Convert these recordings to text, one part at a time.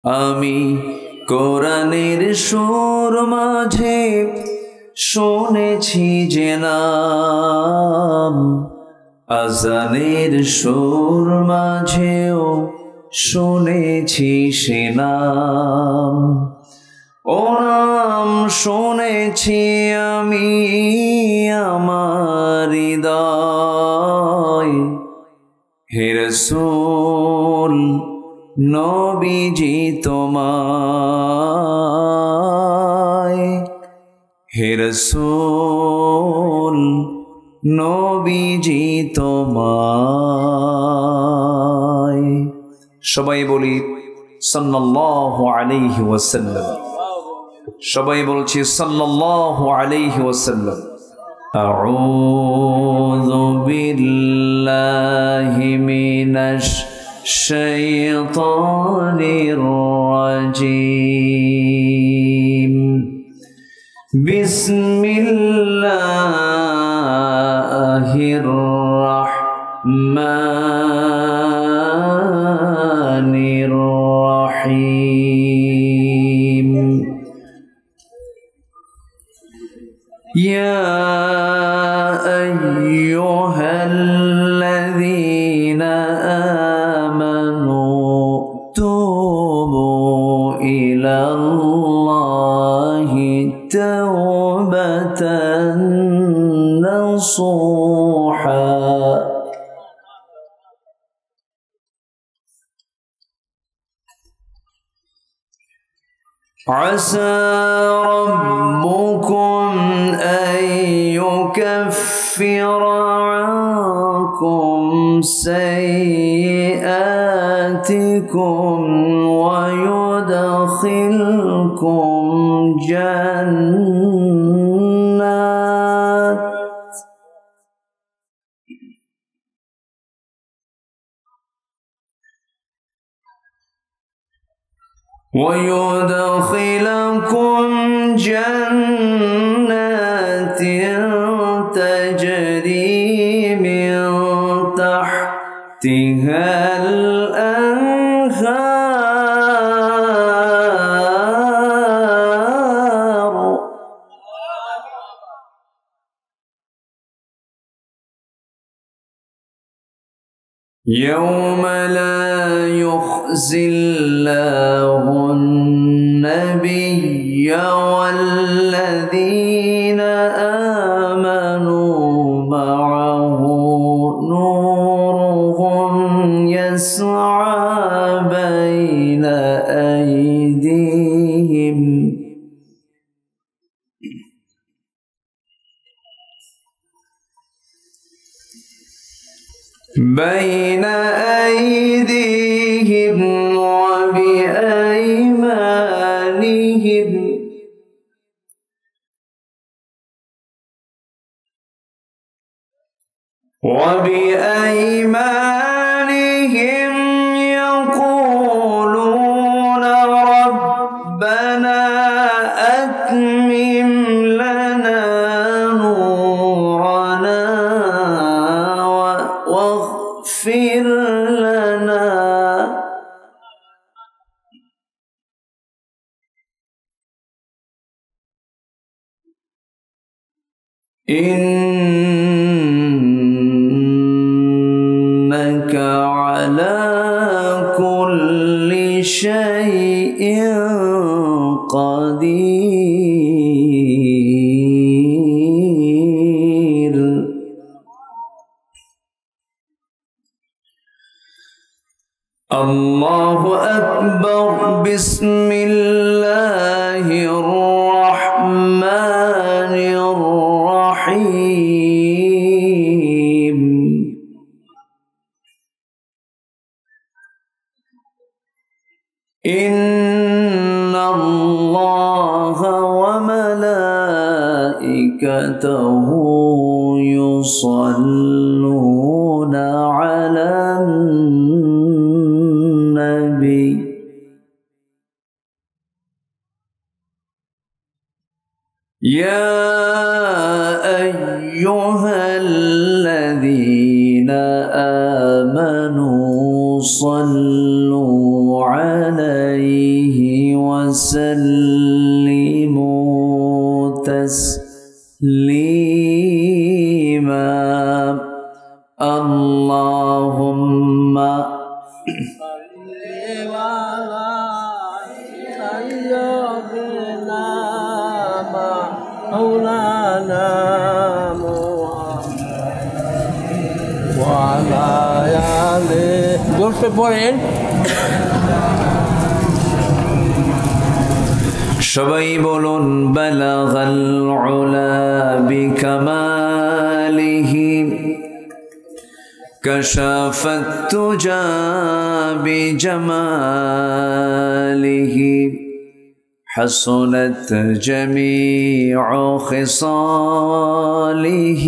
আমি কোরআনের সুর মাঝে শুনেছি যে নাম, আজানের সুর মাঝেও শুনেছি সে নাম। ও নাম শুনেছি আমি আমার হৃদয়, হে রাসূল নবীজি তোমায়, হে রাসূল নবীজি তোমায়। সবাই বলি সাল্লাল্লাহু আলাইহি ওয়াসাল্লাম। সবাই বলছি সাল্লাল্লাহু আলাইহি ওয়াসাল্লাম। আউযু বিল্লাহি মিনাশ শাইতানির রাজীম। বিসমিল্লাহির রাহমানির রাহিম। ইয়া আইয়ুহাল্লাযীনা আমানু তুবু ইলাল্লাহি তাওবাতান নাসুহা। عسى ربكم أن يكفر عنكم سيئاتكم ويدخلكم جنات تجري من تحتها الأنهار يوم لا يخزي الله النبي والذين آمنوا معه نورهم يسعى بين أيديهم وبأيمانهم يقولون ربنا أتمم لنا نورنا واغفر لنا إنك على كل شيء قدير. الله أكبر. بسم الله الرحمن الرحيم. إن الله وملائكته يصلون على النبي يا أيها الذين آمنوا صلوا عليه وسلموا تسليما اللهم مولانا وعلى آله জোরসে পড়েন সবাই বলুন বালাগাল উলা বিকামালিহি কাশাফাত তুজা বিজামালিহি حسنت جميع خصاله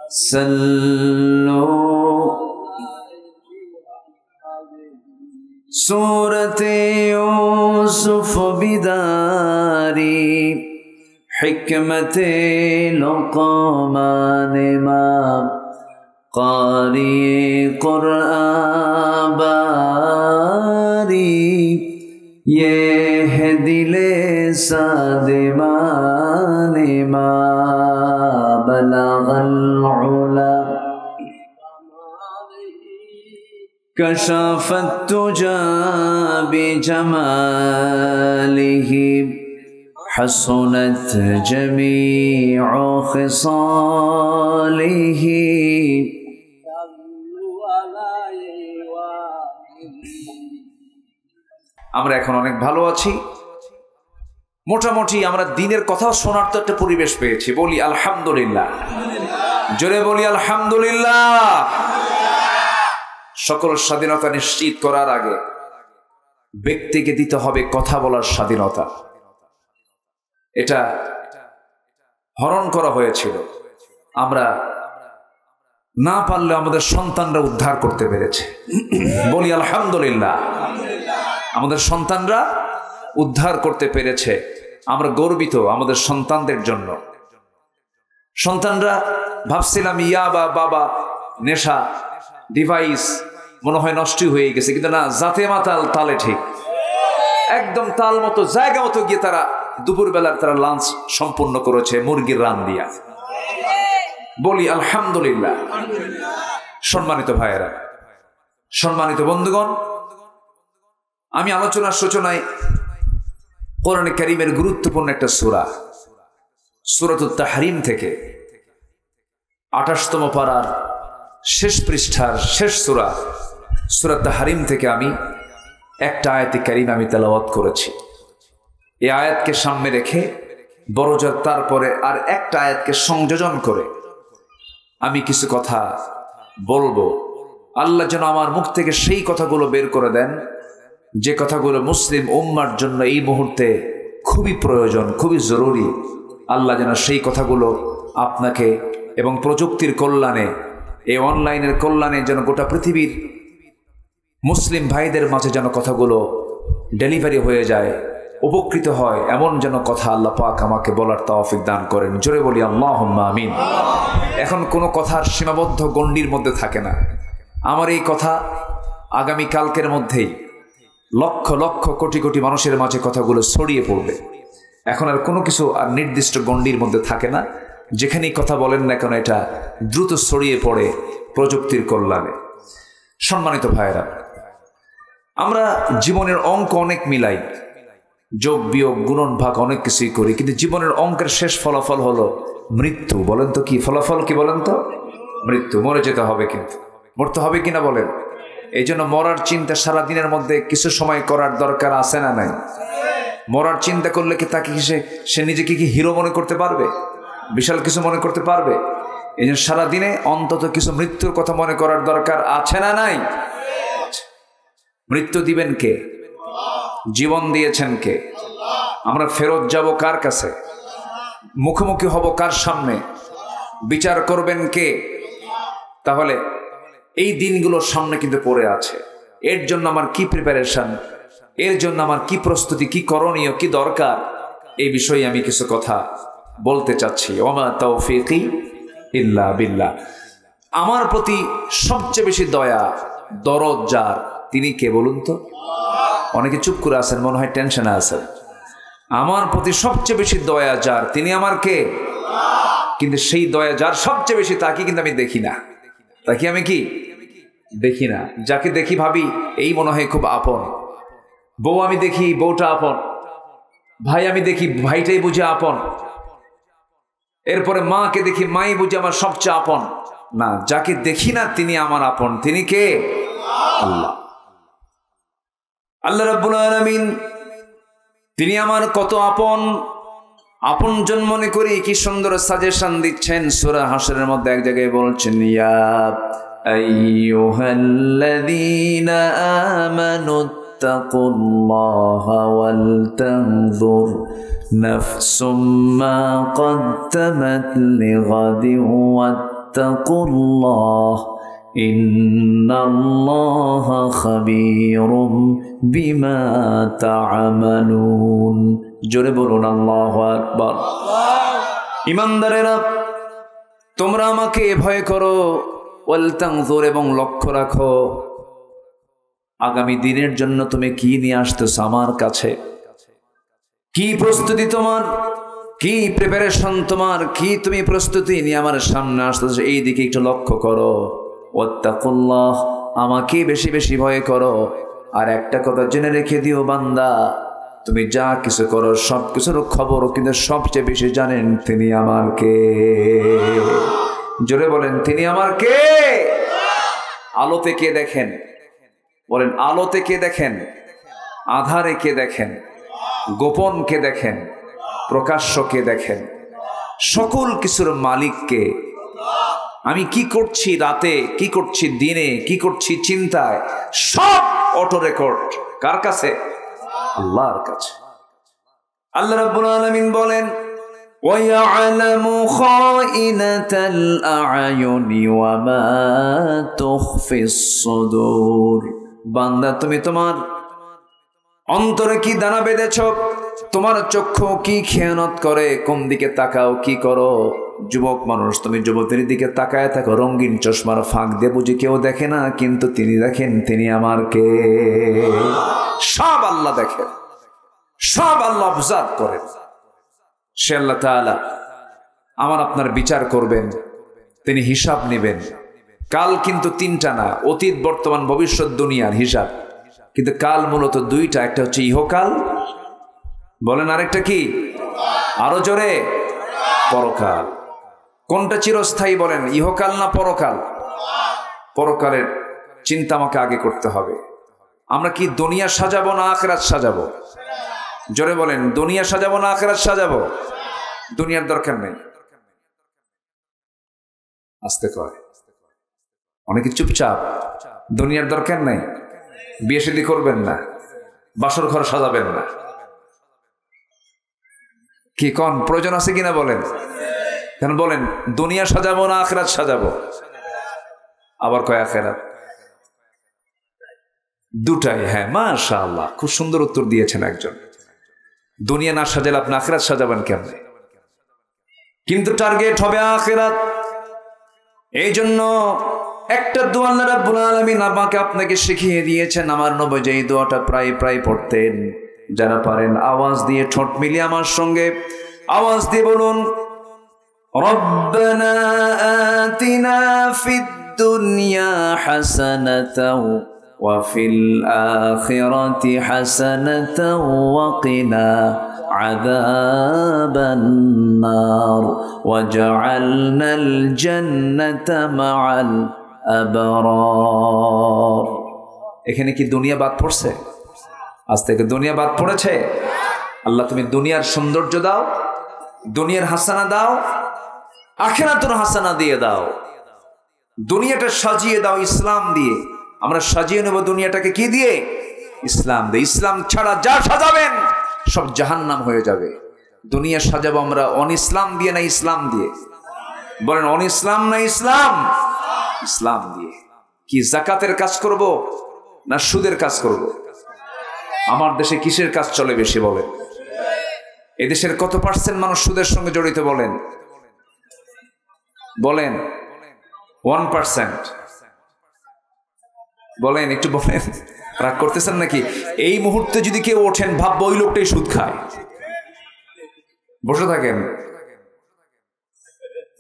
صلوا سورة يوسف بداري حكمة لقمان ما قارئ قرآن باري ये है दिले सादिमाने मा बलगल उला कशाफत तुजा बिजमालिही हसनत जमीउ खिसालिही আমরা এখন অনেক ভালো আছি মোটামুটি আমরা দিনের কথা শোনার তো একটা পরিবেশ পেয়েছি বলি আলহামদুলিল্লাহ জোরে বলি আলহামদুলিল্লাহ সকল স্বাধীনতা নিশ্চিত করার আগে ব্যক্তিকে দিতে হবে কথা বলার স্বাধীনতা এটা হরণ করা হয়েছিল আমরা না পারলে আমাদের সন্তানরা উদ্ধার করতে পেরেছে বলি আলহামদুলিল্লাহ আমাদের সন্তানরা উদ্ধার করতে পেরেছে আমরা গর্বিত আমাদের সন্তানদের জন্য সন্তানরা ভাবছিলাম ইয়াবা বাবা নেশা ডিভাইস মনে হয় নষ্ট হয়ে গেছে কিন্তু না জাতে মাতাল তালে ঠিক একদম তাল মতো জায়গা মতো গিয়ে তারা দুপুরবেলার তারা লাঞ্চ সম্পূর্ণ করেছে মুরগির রান দিয়া বলি আলহামদুলিল্লাহ সম্মানিত ভাইয়েরা সম্মানিত বন্ধুগণ আমি আলোচনার সূচনায় কোরআনে কারীমের গুরুত্বপূর্ণ একটা সূরা সূরাতুত তাহরিম থেকে 28তম পারার শেষ পৃষ্ঠার শেষ সূরা সূরা তাহরিম থেকে আমি একটা আয়াতে কারীম আমি তেলাওয়াত করেছি এই আয়াতকে সামনে রেখে বড়জোর তারপরে আর একটা আয়াতকে সংযোজন করে আমি কিছু কথা বলবো আল্লাহ যেন আমার মুখ থেকে সেই কথাগুলো বের করে দেন যে কথাগুলো মুসলিম উম্মার জন্য এই মুহূর্তে খুবই প্রয়োজন খুবই জরুরি আল্লাহ যেন সেই কথাগুলো আপনাকে এবং প্রযুক্তির কল্যাণে এই অনলাইনের কল্যাণে যেন গোটা পৃথিবীর মুসলিম ভাইদের মাঝে যেন কথাগুলো ডেলিভারি হয়ে যায় উপকৃত হয় এমন যেন কথা আল্লাহ পাক আমাকে বলার তৌফিক দান করেন জোরে বলি আল্লাহুম্মা আমিন এখন কোনো কথার সীমাবদ্ধ গণ্ডির মধ্যে থাকে না আমার এই কথা আগামী কালকের মধ্যেই লক্ষ লক্ষ কোটি কোটি মানুষের মাঝে কথাগুলো ছড়িয়ে পড়বে এখন আর কোনো কিছু আর নির্দিষ্ট গণ্ডির মধ্যে থাকে না যেখানেই কথা বলেন না কেন এটা দ্রুত ছড়িয়ে পড়ে প্রযুক্তির কল্যাণে সম্মানিত ভাইয়েরা আমরা জীবনের অঙ্ক অনেক মিলাই যোগ বিয়োগ গুণন ভাগ অনেক কিছুই করি কিন্তু জীবনের অঙ্কের শেষ ফলাফল হলো মৃত্যু বলেন তো কি ফলাফল কি বলেন তো মৃত্যু মরে যেতে হবে কিন্তু মরতে হবে কিনা বলেন এই জন্য মরার চিন্তা সারাদিনের মধ্যে কিছু সময় করার দরকার আছে না নাই মরার চিন্তা করলে কি তাকে সে নিজেকে কি হিরো মনে করতে পারবে বিশাল কিছু মনে করতে পারবে এই জন্য সারাদিনে অন্তত কিছু মৃত্যুর কথা মনে করার দরকার আছে না নাই মৃত্যু দিবেন কে জীবন দিয়েছেন কে আমরা ফেরত যাব কার কাছে মুখোমুখি হব কার সামনে বিচার করবেন কে তাহলে এই দিনগুলোর সামনে কিন্তু পড়ে আছে এর জন্য আমার কি প্রিপারেশন এর জন্য আমার কি প্রস্তুতি কি করণীয় কি দরকার এই বিষয়ে আমি কিছু কথা বলতে চাচ্ছি ওমা তাওফীকি ইল্লা বিল্লাহ আমার প্রতি সবচেয়ে বেশি দয়া দরদ যার তিনি কে বলুন তো অনেকে চুপ করে আছেন, মনে হয় টেনশনে আছেন। আমার প্রতি সবচেয়ে বেশি দয়া যার, তিনি আমার কে? কিন্তু সেই দয়া যার সবচেয়ে বেশি, তাকে কিন্তু আমি দেখি না। তাকে আমি কি দেখি না। যাকে দেখি ভাবি এই মনে হয় খুব আপন। বউ আমি দেখি বউটা আপন, ভাই আমি দেখি ভাইটাই বুঝে আপন, এরপরে মাকে দেখি মাই বুঝে আমার সবচেয়ে আপন। না, যাকে দেখি না তিনি আমার আপন। তিনি কে? আল্লাহ। আল্লাহ রাব্বুল আলামিন তিনি আমার কত আপন, আপনজন মনে করি কি সুন্দর সাজেশন দিচ্ছেন। সূরা হাশরের মধ্যে এক জায়গায় বলছেন, ইয়া আইয়ুহাল্লাযীনা আমানুত্তাকুল্লাহা ওয়াল তানজুর নাফসুম মা কদ্দামাত লিগাদিন ওয়াত্তাকুল্লাহ ইন্নাল্লাহা খাবীরুম বিমা তা'মালুন। জোরে বলুন আল্লাহু আকবার। ঈমানদারেরা, তোমরা আমাকে ভয় করো, ওয়াল তানজুর, এবং লক্ষ্য রাখো আগামী দিনের জন্য তুমি কি নিয়ে আসতেছ আমার কাছে, কি প্রস্তুতি তোমার, কি প্রিপারেশন তোমার, কি তুমি প্রস্তুতি নিয়ে আমার সামনে আসতেছ, এই দিকে একটু লক্ষ্য করো। ওয়াত্তাকুল্লাহ, আমাকে বেশি বেশি ভয় করো। আর একটা কথা জেনে রেখে দিও বান্দা, তুমি যা কিছু করো সব কিছুর খবর কিন্তু সবচেয়ে বেশি জানেন তিনি আমার কে। জোরে বলেন, তিনি আমার কে? আলোতে কে দেখেন? বলেন, আলোতে কে দেখেন? আধারে কে দেখেন? গোপন কে দেখেন? প্রকাশ্য কে দেখেন? সকল কিছুর মালিক কে? আমি কি করছি রাতে, কি করছি দিনে, কি করছি চিন্তায়, সব অটো রেকর্ড কার কাছে? আল্লাহর কাছে। আল্লাহ রাব্বুল আলামিন বলেন, ওয়ায়ালামু খাইনাতাল আ'য়ুনি ওয়া মা তুখফিস সুদূর। বান্দা, তুমি তোমার অন্তরে কি দানা বেঁধেছ, তোমার চক্ষু কি খেয়ানত করে, কোন দিকে তাকাও, কি করো। যুবক মানুষ, তুমি যুবতীর দিকে তাকায় থাকো, রঙিন চশমার ফাঁক দিয়ে বুঝি কেউ দেখে না, কিন্তু তিনি দেখেন, তিনি আমার কে। সব আল্লাহ দেখেন, সব আল্লাহ অবজার্ভ করেন। সে আল্লাহ তাআলা আমার আপনার বিচার করবেন, তিনি হিসাব নেবেন। কাল কিন্তু তিনটা না, অতীত বর্তমান ভবিষ্যৎ দুনিয়ার হিসাব। কিন্তু কাল মূলত দুইটা, একটা হচ্ছে ইহকাল, বলেন আরেকটা কি? আরো জোরে, পরকাল। কোনটা চিরস্থায়ী বলেন, ইহকাল না পরকাল? পরকালের চিন্তা আমাকে আগে করতে হবে। আমরা কি দুনিয়া সাজাবো না আখিরাত সাজাবো? জোরে বলেন, দুনিয়া সাজাবো না আখিরাত সাজাবো? দুনিয়ার দরকার নেই। আস্তে কয়, অনেকে চুপচাপ। দুনিয়ার দরকার নেই, বিয়ে শাদী করবেন না, বাসর ঘর সাজাবেন না। কি কোন প্রয়োজন আছে কিনা বলেন? কেন বলেন দুনিয়া সাজাবো না আখিরাত সাজাবো? আবার কয় আখিরাত। দুটাই। হ্যাঁ, মাশাআল্লাহ, খুব সুন্দর উত্তর দিয়েছেন একজন। দুনিয়া না সাজালে আপনি আখিরাত সাজাবেন কেমনে? কিন্তু টার্গেট হবে আখিরাত। এই জন্য একটা দোয়া আল্লাহ রাব্বুল আলামিন আমাকে আপনাকে শিখিয়ে দিয়েছেন। আমার নবী যে দোয়াটা প্রায় প্রায় পড়তেন। যারা পারেন আওয়াজ দিয়ে ঠোঁট মিলিয়ে আমার সঙ্গে আওয়াজ দিয়ে বলুন, রব্বানা আতিনা ফিদ দুনিয়া হাসানাতাও ওয়া ফিল আখিরাতি হাসানাতাও ওয়া কিনা আযাবান নার ওয়াজআলনাল জান্নাতা মাআল আবরার। এখানে কি দুনিয়া বাদ পড়ছে? আজ থেকে দুনিয়া বাদ পড়েছে? আল্লাহ তুমি দুনিয়ার সৌন্দর্য দাও, দুনিয়ার হাসানা দাও, আখিরাতের হাসানা দিয়ে দাও। দুনিয়াটা সাজিয়ে দাও ইসলাম দিয়ে। আমরা সাজিয়ে নেব দুনিয়াটাকে কি দিয়ে? ইসলাম দিয়ে। ইসলাম ছাড়া যা সাজাবেন সব জাহান্নাম হয়ে যাবে। দুনিয়া সাজাবো আমরা অন ইসলাম দিয়ে না ইসলাম দিয়ে? বলেন অন ইসলাম না ইসলাম? ইসলাম দিয়ে। কি যাকাতের কাজ করব না সুদের কাজ করব? আমার দেশে কিসের কাজ চলে বেশি বলেন? এদেশের কত পার্সেন্ট মানুষ সুদের সঙ্গে জড়িত বলেন? বলেন 1%। বলেন, একটু বলেন, রাগ করতেছেন নাকি? এই মুহূর্তে যদি কেউ ওঠেন, ভাববো ওই লোকটাই সুদ খায়। বসে থাকেন,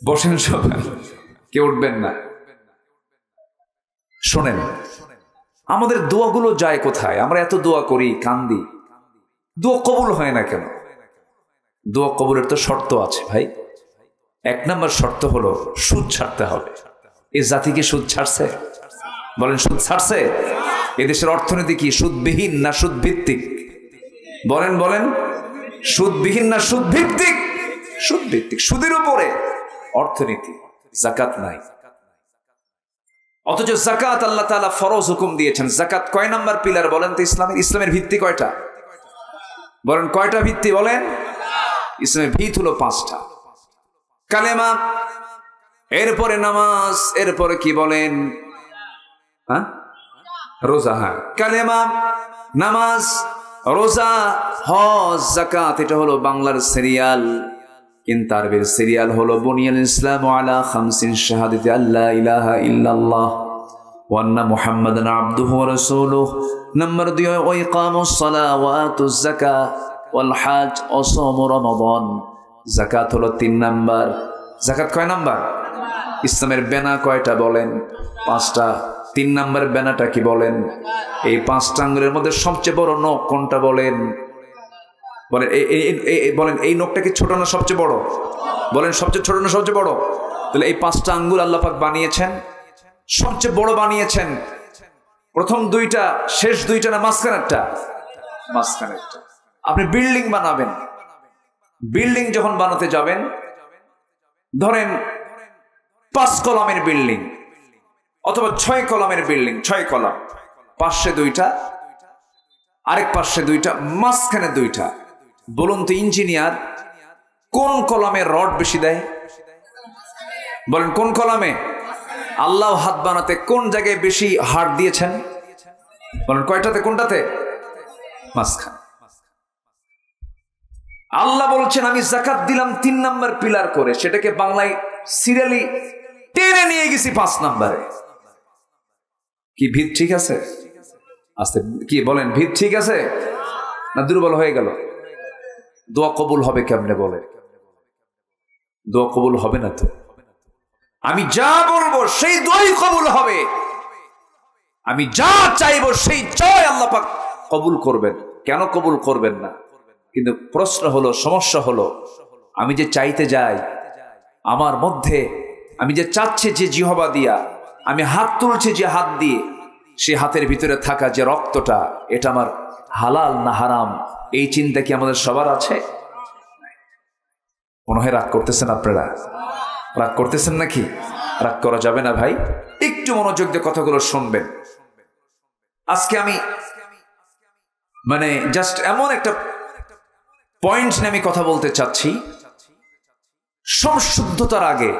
বসেন সবাই, কেউ উঠবেন না। শোনেন, আমাদের দোয়াগুলো যায় কোথায়? আমরা এত দোয়া করি, কান্দি, দোয়া কবুল হয় না কেন? দোয়া কবুলের তো শর্ত আছে ভাই। 1 নম্বর শর্ত হলো সুদ ছাড়তে হবে। এই জাতিকে সুদ ছাড়ছে? বলেন, সুদ ছাড়ছে? এদেশের অর্থনীতি কি সুদবিহীন না সুদ ভিত্তিক? বলেন বলেন, সুদবিহীন না সুদ ভিত্তিক? সুদ ভিত্তিক, সুদের উপরে অর্থনীতি। যাকাত নাই, অথচ যাকাত আল্লাহ তাআলা ফরজ হুকুম দিয়েছেন। যাকাত কয় নাম্বার পিলার বলেন তো? ইসলামের ভিত্তি কয়টা? বলেন, কয়টা ভিত্তি বলেন? ইসলামের ভিত হলো 5টা। কালেমা, এরপরে নামাজ, এরপরে কি বলেন? রোজা। হ্যাঁ, কালেমা, নামাজ, রোজা, হজ, যাকাত। এটা হলো বাংলার সিরিয়াল, কিন্তু আরবির সিরিয়াল হলো বুনিয়াল ইসলামু আলা 5 শাহাদাতি আল্লা ইলাহা ইল্লাল্লাহ ওয়া আন্না মুহাম্মাদান আবদুহু ওয়া রাসূলুহু। নাম্বার 2 ওয়া ইকামুস সালাহ ওয়া আতুজ যাকাত ওয়াল হজ ওয়া সাওম রমাদান। যাকাত হলো 3 নাম্বার। যাকাত কয় নাম্বার? ইসলামের বেনা কয়টা বলেন? 5টা। 3 নাম্বার বেনাটা কি বলেন? এই 5টা আঙ্গুলের মধ্যে সবচেয়ে বড় নখ কোনটা বলেন? বলেন, বলেন, এই নখটা কি ছোট না সবচেয়ে বড়? বলেন, সবচেয়ে ছোট না সবচেয়ে বড়? তাহলে এই 5টা আঙ্গুল আল্লাহ পাক বানিয়েছেন, সবচেয়ে বড় বানিয়েছেন। প্রথম 2টা, শেষ 2টা না মাঝখানেরটা? মাঝখানেরটা। আপনি বিল্ডিং বানাবেন, বিল্ডিং যখন বানাতে যাবেন, ধরেন 5 কলামের বিল্ডিং অথবা 6 কলামের বিল্ডিং, 6 কলাম, পাশে 2টা, আরেক পাশে 2টা, মাঝখানে 2টা। বলুন তো ইঞ্জিনিয়ার কোন কলামে রড বেশি দেয়? বলেন, কোন কলামে? আল্লাহ হাত বানাতে কোন জায়গায় বেশি হাড় দিয়েছেন? বলেন, কয়টাতে, কোনটাতে? মাঝখানে। আল্লাহ বলছেন আমি যাকাত দিলাম 3 নাম্বার পিলার করে, সেটাকে বাংলায় সিরিয়ালি টেনে নিয়ে গেছি 5 নাম্বারে। কি ভিত ঠিক আছে? আস্তে কি বলেন, ভিত ঠিক আছে না দুর্বল হয়ে গেল? দোয়া কবুল হবে কেমনে বলে? দোয়া কবুল হবে না তো। আমি যা বলবো সেই দোয়াই কবুল হবে, আমি যা চাইবো সেই চাই আল্লাহ পাক কবুল করবেন। কেন কবুল করবেন না? কিন্তু প্রশ্ন হলো, সমস্যা হলো, আমি যে চাইতে যাই, আমার মধ্যে আমি যে চাচ্ছি যে জিহবা দিয়া, আমি হাত তুলছি যে হাত দিয়ে, সে হাতের ভিতরে থাকা যে রক্তটা, এটা আমার হালাল না হারাম, এই চিন্তা কি আমাদের সবার আছে? মনে হয় রাগ করতেছেন আপনারা? রাগ করতেছেন নাকি? রাগ করা যাবে না ভাই, একটু মনোযোগ দিয়ে কথাগুলো শুনবেন। আজকে আমি মানে জাস্ট এমন একটা পয়েন্ট নিয়ে আমি কথা বলতে চাচ্ছি। সব শুদ্ধতার আগে,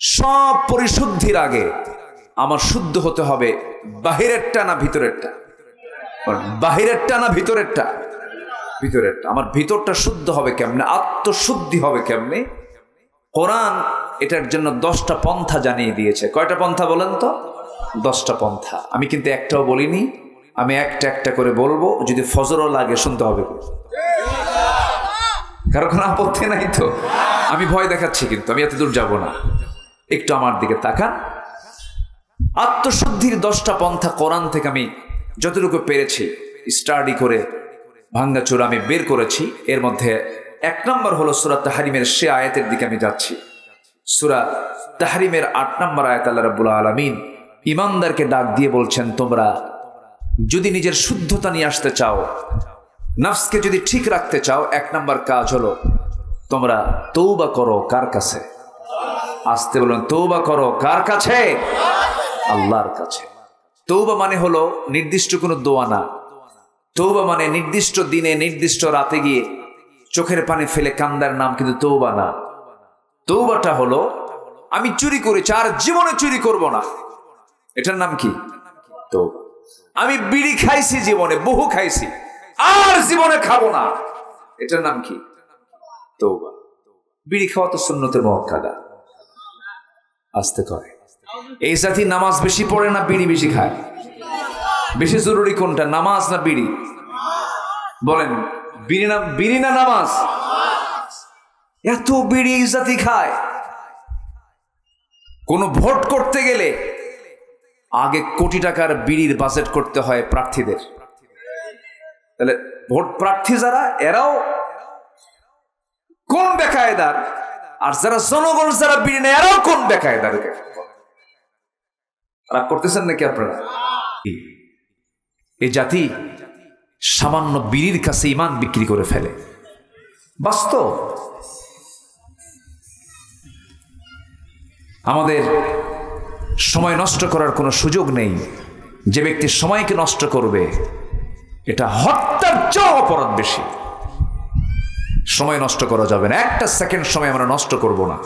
সব পরিশুদ্ধির আগে আমার শুদ্ধ হতে হবে বাহিরেরটা না ভিতরেরটা? বাহিরেরটা না ভিতরেরটা? ভিতরেরটা। আমার ভিতরটা শুদ্ধ হবে কেমনে? আত্মশুদ্ধি হবে কেমনে? কোরআন এটার জন্য 10টা পন্থা জানিয়ে দিয়েছে। কয়টা পন্থা বলেন তো? 10টা পন্থা। আমি কিন্তু একটাও বলিনি, আমি একটা একটা করে বলবো, যদি ফজরও লাগে শুনতে হবে। কারো কোনো আপত্তি নাই তো? আমি ভয় দেখাচ্ছি কিন্তু আমি এত দূর যাব না, একটু আমার দিকে তাকান। আত্মশুদ্ধির 10টা পন্থা কোরআন থেকে আমি যতটুকু পেরেছি স্টাডি করে ভাঙ্গাচোরা আমি বের করেছি। এর মধ্যে 1 নম্বর হলো সূরা তাহরিমের সে আয়াতের দিকে আমি যাচ্ছি। সূরা তাহরিমের 8 নম্বর আয়াত আল্লাহ রাব্বুল আলামিন ঈমানদারকে ডাক দিয়ে বলছেন, তোমরা যদি নিজের শুদ্ধতা নিয়ে আসতে চাও, নফসকে যদি ঠিক রাখতে চাও, 1 নম্বর কাজ হলো তোমরা তওবা করো। কার কাছে? আসতে বলুন, তওবা করো কার কাছে? আল্লাহর কাছে। তওবা মানে হলো নির্দিষ্ট কোনো দোয়া না। তওবা মানে নির্দিষ্ট দিনে নির্দিষ্ট রাতে গিয়ে চোখের পানি ফেলে কান্দার নাম কিন্তু তওবা না। তওবাটা হলো আমি চুরি করেছি, আর জীবনে চুরি করব না, এটার নাম কি? তওবা। আমি বিড়ি খাইছি জীবনে, বহু খাইছি, আর জীবনে খাবো না, এটার নাম কি? তওবা। বিড়ি খাওয়া তো সুন্নতের মুআক্কাদা। আসতে কয় এই জাতি নামাজ বেশি পড়ে না বিড়ি বেশি খায়? বেশি জরুরি কোনটা, নামাজ না বিড়ি? বলেন, বিড়ি না নামাজ? এত বিড়ি এই জাতি খায়। কোন ভোট করতে গেলে আগে কোটি টাকার বিড়ির বাজেট করতে হয় প্রার্থীদের। তাহলে ভোট প্রার্থী যারা, এরাও কোন বেকায়দার, আর যারা জনগণ যারা বিড়ি নেয় এরাও কোন বেকায়দার। রাগ করতেছেন নাকি আপনারা? এই জাতি সামান্য বিড়ির কাছে ইমান বিক্রি করে ফেলে। বাস্তব। আমাদের সময় নষ্ট করার কোনো সুযোগ নেই। যে ব্যক্তি সময়কে নষ্ট করবে, এটা হত্যার চেয়ে অপরাধ বেশি। সময় নষ্ট করা যাবে না, একটা সেকেন্ড সময় আমরা নষ্ট করব না।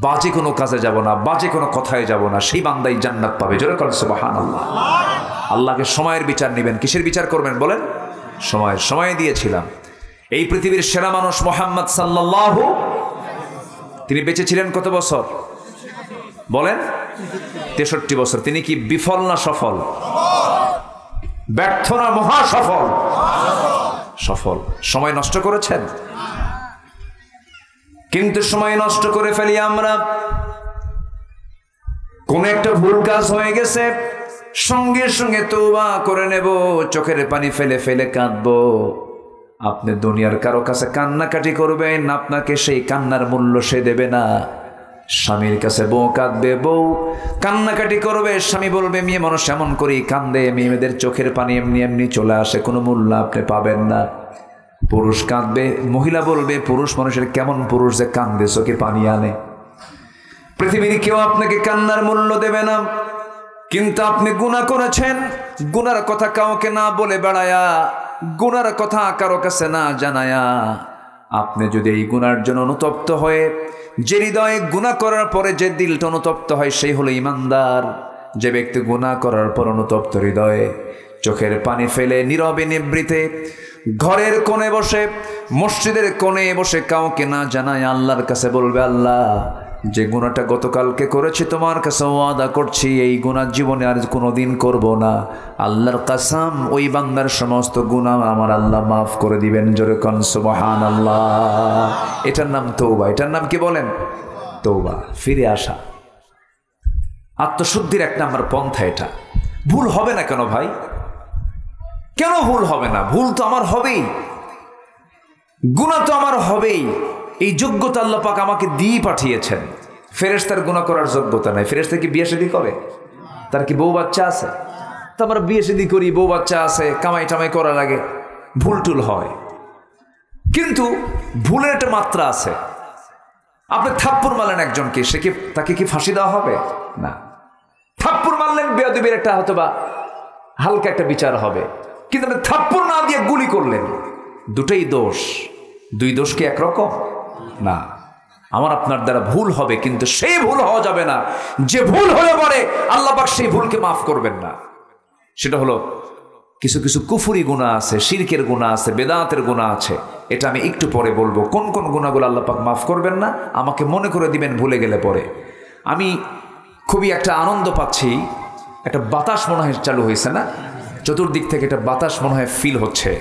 বাজে কোনো কাজে যাব না, বাজে কোনো কথায় যাব না, সেই বান্দাই জান্নাত পাবে। জোরে বলেন সুবহানাল্লাহ। আল্লাহকে সময়ের বিচার নেবেন। কিসের বিচার করবেন বলেন? সময় দিয়েছিলাম। এই পৃথিবীর সেরা মানুষ মুহাম্মদ সাল্লাল্লাহু, তিনি বেঁচে ছিলেন কত বছর বলেন? 63 বছর। তিনি কি বিফল না সফল? ব্যর্থ না মহা সফল? সফল। সময় নষ্ট করেছেন? কিন্তু সময় নষ্ট করে ফেলি আমরা। কোন একটা ভুল কাজ হয়ে গেছে, সঙ্গে সঙ্গে তওবা করে নেব, চোখের পানি ফেলে ফেলে কাঁদবো। আপনি দুনিয়ার কারো কাছে কান্নাকাটি করবেন, আপনাকে সেই কান্নার মূল্য সে দেবে না। স্বামীর কাছে বউ কাঁদবে, বউ কান্নাকাটি করবে, স্বামী বলবে মেয়ে মানুষ এমন করেই কান্দে, মেয়েদের চোখের পানি এমনি এমনি চলে আসে, কোনো মূল্য আপনি পাবেন না। পুরুষ কাঁদবে, মহিলা বলবে পুরুষ মানুষের কেমন পুরুষ যে কান্দে, চোখে পানি আনে। পৃথিবীর কেউ আপনাকে কান্নার মূল্য দেবে না। কিন্তু আপনি গুনাহ করেছেন, গুনার কথা কাউকে না বলে বেড়ায়া, গুনার কথা কারো কাছে না জানায়া, আপনি যদি এই গুনার জন্য অনুতপ্ত হয়ে, যে হৃদয়ে গুনাহ করার পরে যে দিলটা অনুতপ্ত হয়, সেই হলো ইমানদার। যে ব্যক্তি গুনাহ করার পর অনুতপ্ত হৃদয়ে চোখের পানি ফেলে নীরবে নিবৃতে ঘরের কোণে বসে, মসজিদের কোণে বসে কাউকে না জানায় আল্লাহর কাছে বলবে, আল্লাহ যে গুনাহটা গতকালকে করেছি, তোমার কাছে ওয়াদা করছি এই গুনাহ জীবনে আর কোনোদিন করব না। আল্লাহর কসম, ওই বান্দার সমস্ত গুনাহ আমার আল্লাহ মাফ করে দিবেন। জোরে কোন সুবহানাল্লাহ। এটার নাম তওবা। এটার নাম কি বলেন? তওবা, ফিরে আসা। আত্মশুদ্ধির এক নাম্বার পন্থা এটা। ভুল হবে না কেন ভাই? কেন ভুল হবে না? ভুল তো আমার হবেই, গুনাহ তো আমার হবেই। এই যোগ্যতা আল্লাহ পাক আমাকে দিয়ে পাঠিয়েছেন। ফেরেশতার গুনাহ করার যোগ্যতা নাই। ফেরেশতা কি বিয়ে শাদী করে? তার কি বউ বাচ্চা আছে? তো আমরা বিয়ে শাদী করি, বউ বাচ্চা আছে, কামাই টামাই করার আগে ভুল টুল হয়। কিন্তু ভুলের একটা মাত্রা আছে। আপনি থাপ্পড় মারলেন একজনকে, তাকে কি ফাঁসি দেওয়া হবে? না। থাপ্পড় মারলেন, বেয়াদবির একটা হয়তো বা হালকা একটা বিচার হবে। কিন্তু আপনি থাপ্পড় না দিয়ে গুলি করলেন, দুটোই দোষ। দুই দোষ কি একরকম? না। আমার আপনার দ্বারা ভুল হবে, কিন্তু সেই ভুল হওয়া যাবে না যে ভুল হলে পরে আল্লাহ পাক সেই ভুলকে মাফ করবেন না। সেটা হলো কিছু কিছু কুফরি গুনাহ আছে, শিরকের গুনাহ আছে, বেদাতের গুনাহ আছে। এটা আমি একটু পরে বলবো, কোন কোন গুনাহগুলো আল্লাহ পাক মাফ করবেন না, আমাকে মনে করে দিবেন ভুলে গেলে পরে। আমি খুবই একটা আনন্দ পাচ্ছি। একটা বাতাস মনে হয় চালু হয়েছে না? চতুর্দিক থেকে একটা বাতাস মনে হয় ফিল হচ্ছে।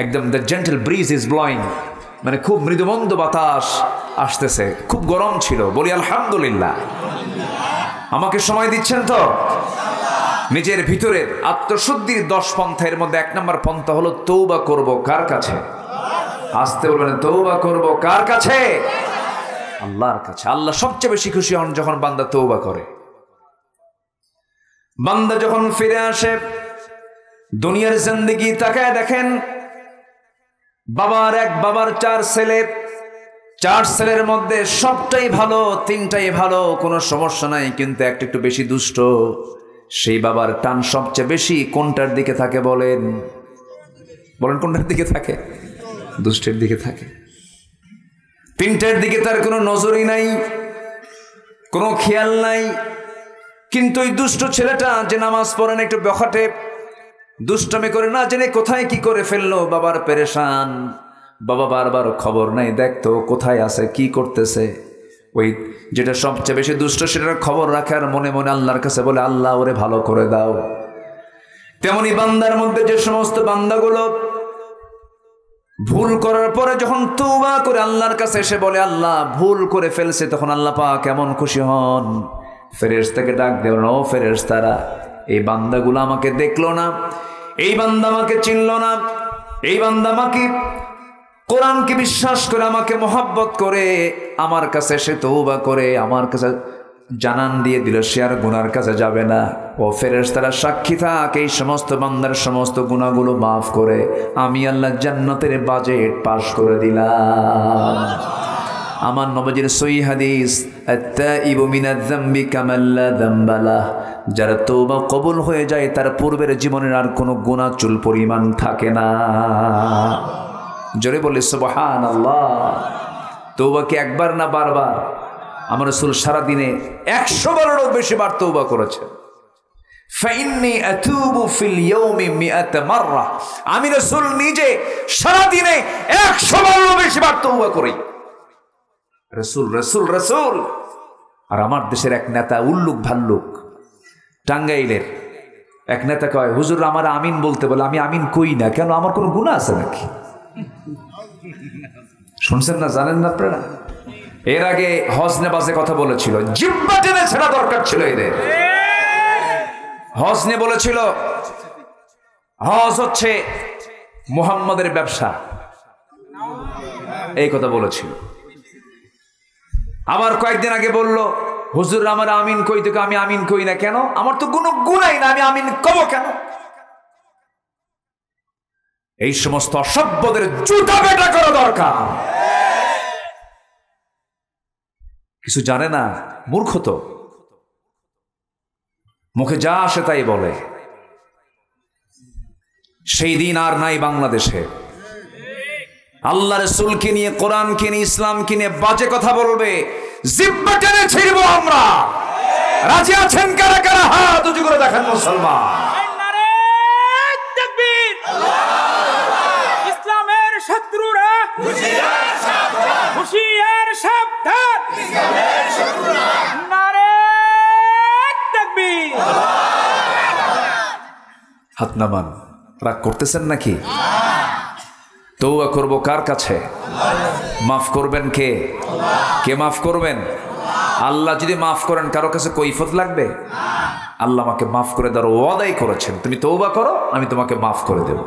একদম the gentle bridge is blowing, মানে খুব মৃদুমন্দ বাতাস আসতেছে। খুব গরম ছিল, বলি আলহামদুলিল্লাহ। আমাকে সময় দিচ্ছেন তো? নিজের ভিতরে আত্মশুদ্ধির 10 পন্থার মধ্যে 1 নম্বর পন্থা হলো তওবা করব। কার কাছে? আসতে বলবেন, তওবা করব কার কাছে? আল্লাহর কাছে। আল্লাহ সবচেয়ে বেশি খুশি হন যখন বান্দা তওবা করে। বান্দা যখন ফিরে আসে, দুনিয়ার জিন্দেগি তাকায় দেখেন, বাবার 4 ছেলে, 4 ছেলের মধ্যে সবটাই ভালো, 3টাই ভালো, কোনো সমস্যা নাই, কিন্তু একটা একটু বেশি দুষ্ট। সেই বাবার টান সবচেয়ে বেশি কোনটার দিকে থাকে বলেন? বলেন কোনটার দিকে থাকে? দুষ্টের দিকে থাকে। 3টার দিকে তার কোনো নজরই নাই, কোনো খেয়াল নাই। কিন্তু ওই দুষ্ট ছেলেটা যে নামাজ পড়ে না, একটু বখাটে, দুষ্টামি করে, না জেনে কোথায় কি করে ফেললো, বাবার পেরেশান। বাবা বারবার খবর নাই, দেখতো কোথায় আছে, কি করতেছে। ওই যেটা সবচেয়ে বেশি দুষ্ট সেটার খবর রাখে আর মনে মনে আল্লাহর কাছে বলে আল্লাহ ওরে ভালো করে দাও। তেমনি বান্দার মধ্যে যে সমস্ত বান্দাগুলো ভুল করার পরে যখন তওবা করে আল্লাহর কাছে এসে বলে আল্লাহ ভুল করে ফেলছে, তখন আল্লাহ পাক কেমন খুশি হন। ফেরেশতাকে ডাক দেন, ও ফেরেশতারা, এই বান্দাগুলো আমাকে দেখলো না, এই বান্দা আমাকে চিনলো না, এই বান্দা আমাকে কোরআনকে বিশ্বাস করে আমাকে মহব্বত করে আমার কাছে এসে তওবা করে আমার কাছে জানান দিয়ে দিল সে আর গুনার কাছে যাবে না। ও ফেরেশতারা সাক্ষী থাক, এই সমস্ত বান্দার সমস্ত গুনাহগুলো মাফ করে আমি আল্লাহ জান্নাতের বাজেট পাস করে দিলাম। আমার নবীর সহিহ হাদিস, আত-তাইবু মিনায-যামবি কামান লা যামবা লাহ, যার তওবা কবুল হয়ে যায় তার পূর্বের জীবনের আর কোনো গুনাহ চুল পরিমাণ থাকে না। জোরে বলে সুবহানাল্লাহ। তওবা কি একবার না বারবার? আমার রাসূল সারা দিনে 100 বারেরও বেশি বার তওবা করেছেন। ফাইন্নী আতুবু ফিল ইয়াউমি 100 মাররা, আমি রাসূল নিজে সারা দিনে 100 বারেরও বেশি বার তওবা করি। রাসূল রাসূল রাসূল। আর আমার দেশের এক নেতা উল্লুক ভাল্লুক, টাঙ্গাইলের এক নেতা কয়, হুজুর আমার আমিন বলতে বলে, আমি আমিন কই না কেন, আমার কোনো গুনাহ আছে নাকি? শুনছেন না, জানেন না আপনারা? এর আগে হজ নেবাজে কথা বলেছিল, জিহ্বা টেনে ছেড়া দরকার ছিল এদের। হজ নিয়ে বলেছিল হজ হচ্ছে মুহাম্মাদের ব্যবসা, এই কথা বলেছিল। আবার কয়েকদিন আগে বলল, হুজুর আমার আমিন কই থেকে, আমি আমিন কই না কেন, আমার তো কোনো গুনাই না, আমি আমিন কব কেন? এই সমস্ত অসভ্যদের জুতা পেটা করা দরকার। কিছু জানে না, মূর্খ তো, মুখে যা আসে তাই বলে। সেই দিন আর নাই বাংলাদেশে। আল্লাহ রাসূলকে নিয়ে, কোরআনকে নিয়ে, ইসলামকে নিয়ে বাজে কথা বলবে, জিহ্বা টেনে ছিড়বো আমরা। রাজি আছেন কারা কারা? হাত উঁচু করে দেখান মুসলমান। নারে তাকবীর! ইসলামের শত্রুরা হুঁশিয়ার সাবধান! নারে তাকবীর! হাত নামান। রাগ করতেছেন নাকি? তওবা করব কার কাছে? মাফ করবেন কে? কে মাফ করবেন? আল্লাহ যদি মাফ করেন কারো কাছে কৈফত লাগবে? আল্লাহ আমাকে মাফ করে দেওয়ার ওয়াদাই করেছেন, তুমি তওবা করো আমি তোমাকে মাফ করে দেব।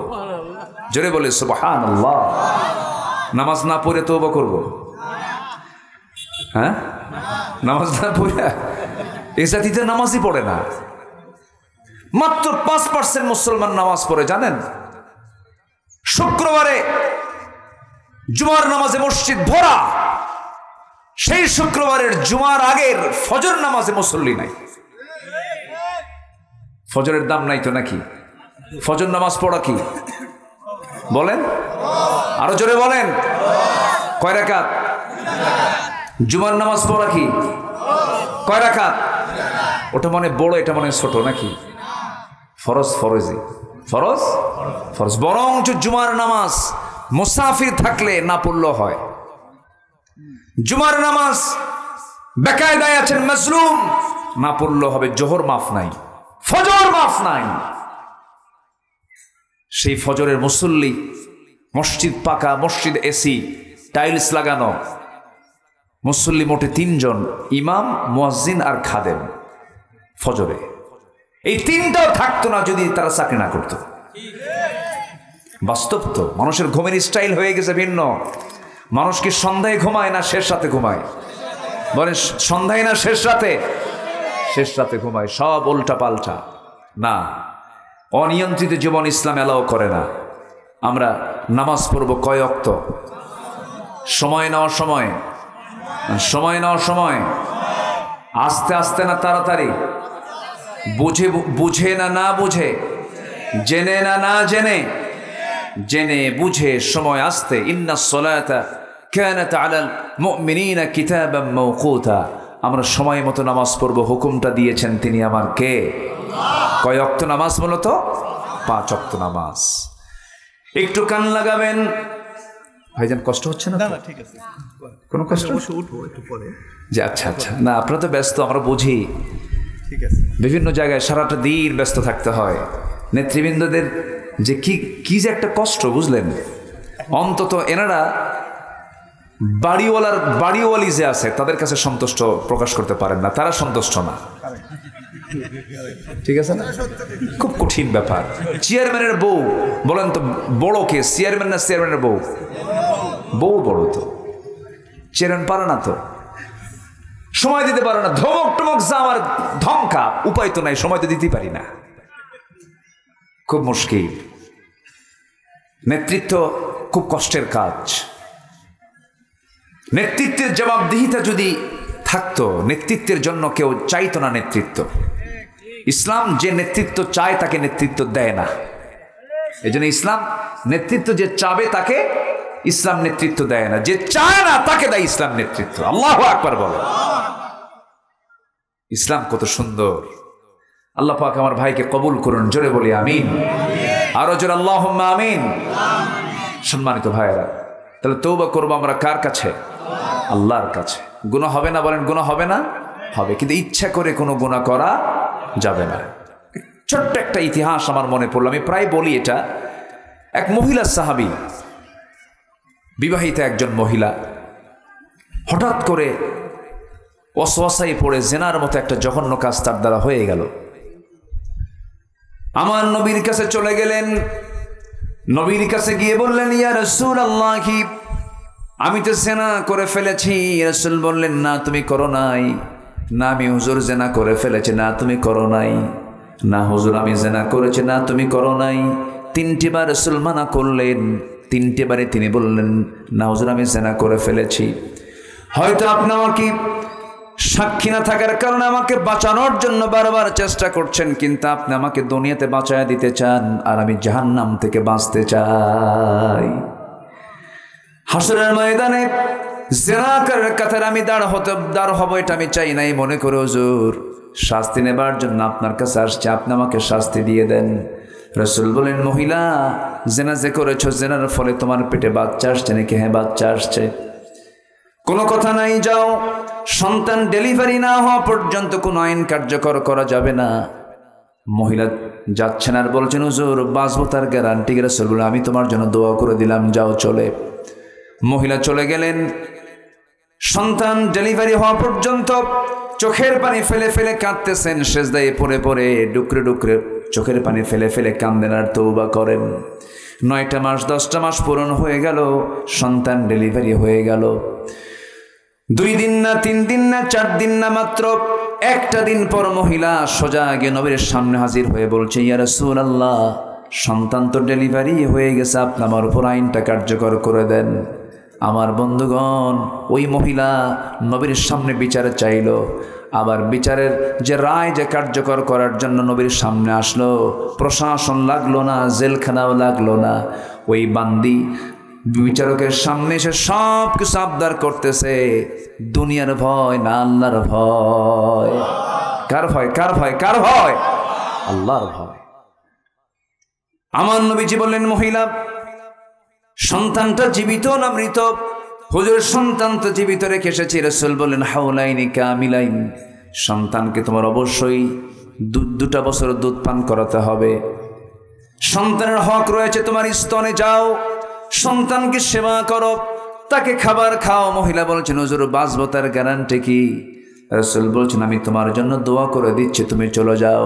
জোরে বলে সুবহানাল্লাহ। নামাজ না পড়ে তওবা করব? হ্যাঁ, নামাজ না পড়ে? এই জাতিতে নামাজই পড়ে না। মাত্র 5% মুসলমান নামাজ পড়ে, জানেন? শুক্রবারে জুমার নামাজে মসজিদ ভরা, সেই শুক্রবারের জুমার আগের ফজর নামাজে মুসল্লি নাই। ফজরের দাম নাই তো নাকি? ফজর নামাজ পড়া কি বলেন? আরো জোরে বলেন। কয় রাকাত? জুমার নামাজ পড়া কি কয় রাকাত? ওটা মনে বড়, এটা মনে ছোট নাকি? ফরজ ফরজি, ফরজ ফরজ। বরং জুমার নামাজ মুসাফির থাকলে না পড়লেও হয়। জুমার নামাজ বেকায়দায় আছেন, মাজলুম, না পড়লেও হবে। জোহর মাফ নাই, ফজর মাফ নাই। সেই ফজরের মুসল্লি, মসজিদ পাকা, মসজিদ এসি, টাইলস লাগানো, মুসল্লি মোটে 3 জন, ইমাম, মুয়াজ্জিন আর খাদেম। ফজরে এই 3টাও থাকতো না যদি তারা চাকরি না করতো। বাস্তব তো, মানুষের ঘুমের স্টাইল হয়ে গেছে ভিন্ন। মানুষ কি সন্ধ্যায় ঘুমায় না শেষ রাতে ঘুমায়? বলেন, সন্ধ্যায় না শেষ রাতে? শেষ রাতে ঘুমায়। সব উল্টা পাল্টা। না, অনিয়ন্ত্রিত জীবন ইসলাম এলাও করে না। আমরা নামাজ পড়ব কয় ওয়াক্ত? সময় নেওয়ার সময়, সময় নেওয়ার সময়, আস্তে আস্তে না তাড়াতাড়ি, বুঝে বুঝে না না বুঝে, জেনে না না জেনে, জেনে বুঝে সময় আসতে। ইন্নাস সালাতা কানাত আলাল মুমিনিনা কিতাবাম মাওকুতা। আমরা সময় মতো নামাজ পড়ব, হুকুমটা দিয়েছেন তিনি আমার কে? কয় ওয়াক্ত নামাজ? মূলত 5 ওয়াক্ত নামাজ। একটু কান লাগাবেন, ভাইজান কষ্ট হচ্ছে না তো? না ঠিক আছে, কোনো কষ্ট? অবশ্য উঠবো একটু পরে। যে আচ্ছা আচ্ছা, না আপনারা তো ব্যস্ত, আমরা বুঝি, ঠিক আছে। বিভিন্ন জায়গায় সারাটা দিন ব্যস্ত থাকতে হয়। নেতৃবৃন্দদের যে কি যে একটা কষ্ট, বুঝলেন? অন্তত এনারা বাড়িওয়ালি যে আছে তাদের কাছে সন্তুষ্ট প্রকাশ করতে পারেন না, তারা সন্তুষ্ট না, ঠিক আছে না? খুব কঠিন ব্যাপার। চেয়ারম্যানের বউ, বলেন তো বড় কে, চেয়ারম্যান না চেয়ারম্যানের বউ? বউ বড় তো, চেয়ারম্যান পারে না তো, সময় দিতে পারে না, ধমক টমক যা আমার ধমকা, উপায় তো নাই, সময় তো দিতে পারি না, খুব মুশকিল। নেতৃত্ব খুব কষ্টের কাজ। নেতৃত্বের জবাবদিহিতা যদি থাকতো, নেতৃত্বের জন্য কেউ চাইতো না নেতৃত্ব। ইসলাম যে নেতৃত্ব চায় তাকে নেতৃত্ব দেয় না। এই জন্য ইসলাম নেতৃত্ব যে চাবে তাকে ইসলাম নেতৃত্ব দেয় না, যে চায় না তাকে দেয় ইসলাম নেতৃত্ব। আল্লাহু আকবার বলে। ইসলাম কত সুন্দর। আল্লাহ পাক আমার ভাইকে কবুল করুন, জোরে বলি আমিন, আরো জোরে আল্লাহুম্মা আমিন। সম্মানিত ভাইয়েরা, তাহলে তওবা করবো আমরা কার কাছে? আল্লাহর কাছে। গুনাহ হবে না? বলেন গুনাহ হবে না? হবে, কিন্তু ইচ্ছা করে কোনো গুনাহ করা যাবে না। ছোট্ট একটা ইতিহাস আমার মনে পড়লো, আমি প্রায় বলি এটা। এক মহিলা সাহাবী, বিবাহিতা একজন মহিলা, হঠাৎ করে ওয়াসওয়াসায় পড়ে জিনার মতো একটা জঘন্য কাজ তার দ্বারা হয়ে গেল। আমার নবীর কাছে চলে গেলেন। নবীর কাছে গিয়ে বললেন, ইয়া রাসূলুল্লাহ, আমি তো জিনা করে ফেলেছি। রাসূল বললেন, না তুমি করো নাই। না আমি হুজুর জিনা করে ফেলেছি। না তুমি করো নাই। না হুজুর আমি জিনা করেছি। না তুমি করো নাই। তিনটি বার রাসূল মানা করলেন। তিনটি বারে তিনি বললেন, না হুজুর আমি জিনা করে ফেলেছি। হয়তো আপনি আমাকে সাক্ষী না থাকার কারণে আমাকে বাঁচানোর জন্য বারবার চেষ্টা করছেন, কিন্তু আপনি আমাকে দুনিয়াতে বাঁচায়া দিতে চান, আর আমি জাহান্নাম থেকে বাঁচতে চাই। হাসরের ময়দানে জিনাকারীর কাতারে আমি দাঁড় হব, এটা আমি চাই নাই। মনে করে হুজুর শাস্তি নেবার জন্য আপনার কাছে আসছে, আপনি আমাকে শাস্তি দিয়ে দেন। রাসূল বলেন, মহিলা জিনা যে করেছো, জিনার ফলে তোমার পেটে বাচ্চা আসছে নাকি? হ্যাঁ বাচ্চা আসছে। কোনো কথা নাই, যাও। সন্তান ডেলিভারি না হওয়া পর্যন্ত কোনো আইন কার্যকর করা যাবে না। মহিলা যাচ্ছেন আর বলছেন, হুজুর বাঁচবো তার গ্যারান্টি? রাসূল বলেন, আমি তোমার জন্য দোয়া করে দিলাম, যাও চলে। মহিলা চলে গেলেন। সন্তান ডেলিভারি হওয়া পর্যন্ত চোখের পানি ফেলে ফেলে কাঁদতেছেন, সেজদায় পড়ে পড়ে ডুকরে ডুকরে চোখের পানি ফেলে ফেলে কান্দেন আর তওবা করেন। 9টা মাস 10টা মাস পূরণ হয়ে গেল, সন্তান ডেলিভারি হয়ে গেল। 2 দিন না 3 দিন না 4 দিন না, মাত্র একটা দিন পর মহিলা সোজা গিয়ে নবীর সামনে হাজির হয়ে বলছে, ইয়া রাসূলুল্লাহ, সন্তান তো ডেলিভারি হয়ে গেছে, আপনি আমার উপর আইনটা কার্যকর করে দেন। আমার বন্ধুগণ, ওই মহিলা নবীর সামনে বিচার চাইল। আবার বিচারের যে রায় যে কার্যকর করার জন্য নবীর সামনে আসলো, প্রশাসন লাগলো না, জেলখানাও লাগলো না। ওই বান্দি বিচারকের সামনে এসে সব কিছু আবদার করতেছে। দুনিয়ার ভয় না আল্লাহর ভয়? কার ভয়? কার ভয়? কার ভয়? আল্লাহর ভয়। আমার নবীজি বললেন, মহিলা সন্তানটা জীবিত না মৃত? হুজুর সন্তান তো জীবিত রেখে এসেছি। রাসূল বললেন, হাওলাইনি কামিলাইন, সন্তানকে তোমার অবশ্যই 2টা বছর দুধ পান করাতে হবে। সন্তানের হক রয়েছে তোমার স্তনে, যাও সন্তানকে সেবা করো, তাকে খাবার খাও। মহিলা বলছেন, হুজুর বাঁচবো তার গ্যারান্টি কি? রাসূল বলছেন, আমি তোমার জন্য দোয়া করে দিচ্ছি, তুমি চলে যাও।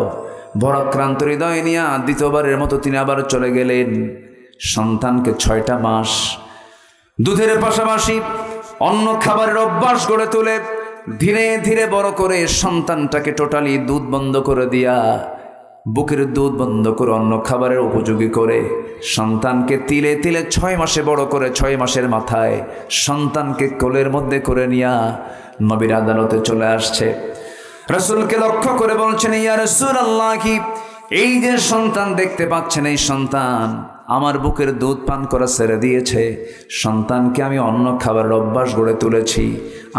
ভরাক্রান্ত হৃদয় নিয়ে দ্বিতীয়বারের মতো তিনি আবার চলে গেলেন। সন্তানকে 6টা মাস দুধের পাশাপাশি অন্য খাবারের অভ্যাস গড়ে তুলে ধীরে ধীরে বড় করে সন্তানটাকে টোটালি দুধ বন্ধ করে দিয়া, বুকের দুধ বন্ধ করে অন্য খাবারের উপযোগী করে সন্তানকে তিলে তিলে 6 মাসে বড় করে 6 মাসের মাথায় সন্তানকে কোলের মধ্যে করে নিয়া নবীর আদালতে চলে আসছে। রাসূলকে লক্ষ্য করে বলছেন, ইয়া রাসূলুল্লাহ, কি এই যে সন্তান দেখতে পাচ্ছেন, এই সন্তান আমার বুকের দুধ পান করা ছেড়ে দিয়েছে। সন্তানকে আমি অন্য খাবারের অভ্যাস গড়ে তুলেছি।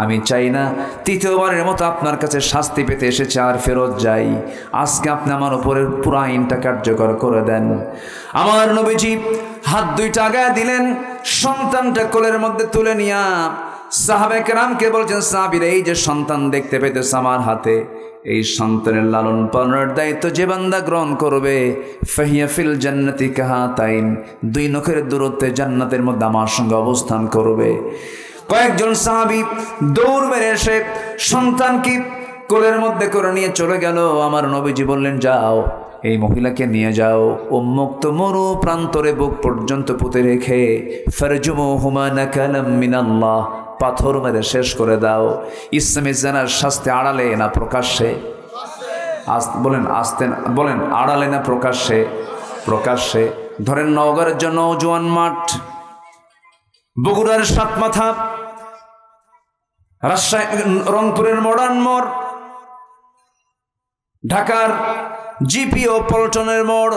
আমি চাই না তৃতীয়বারের মতো আপনার কাছে শাস্তি পেতে এসেছে আর ফেরত যাই। আজকে আপনি আমার উপরের পুরো আইনটা কার্যকর করে দেন। আমার নবীজি হাত 2টা আগায় দিলেন, সন্তানটা কোলের মধ্যে তুলে নিয়া সাহাবায়ে কেরামকে বলছেন, সাহাবীরা এই যে সন্তান দেখতে পেতেছে আমার হাতে, এই সন্তানের লালন পালনের দায়িত্ব যে বান্দা গ্রহণ করবে, ফাহিয়া ফিল জান্নাতি কাহাতাইন, 2 নখের দূরত্বে জান্নাতের মধ্যে আমার সঙ্গে অবস্থান করবে। কয়েকজন সাহাবী দৌড় মেরে এসে সন্তানকে কোলের মধ্যে করে নিয়ে চলে গেল। আমার নবীজি বললেন, যাও এই মহিলাকে নিয়ে যাও, উন্মুক্ত মরু প্রান্তরে বুক পর্যন্ত পুঁতে রেখে ফারজুমুহুমা নাকালাম মিনাল্লাহ, পাথর মেরে শেষ করে দাও। ইসলামী জানার শাস্তি আড়ালে না প্রকাশ্যে? বলেন আড়ালে না প্রকাশ্যে? প্রকাশ্যে। ধরেন নওগাঁর জন্য নওজোয়ান মাঠ, বগুড়ার সাতমাথা, রাজশাহী রংপুরের মডার্ন মোড়, ঢাকার জিপিও পল্টনের মোড়,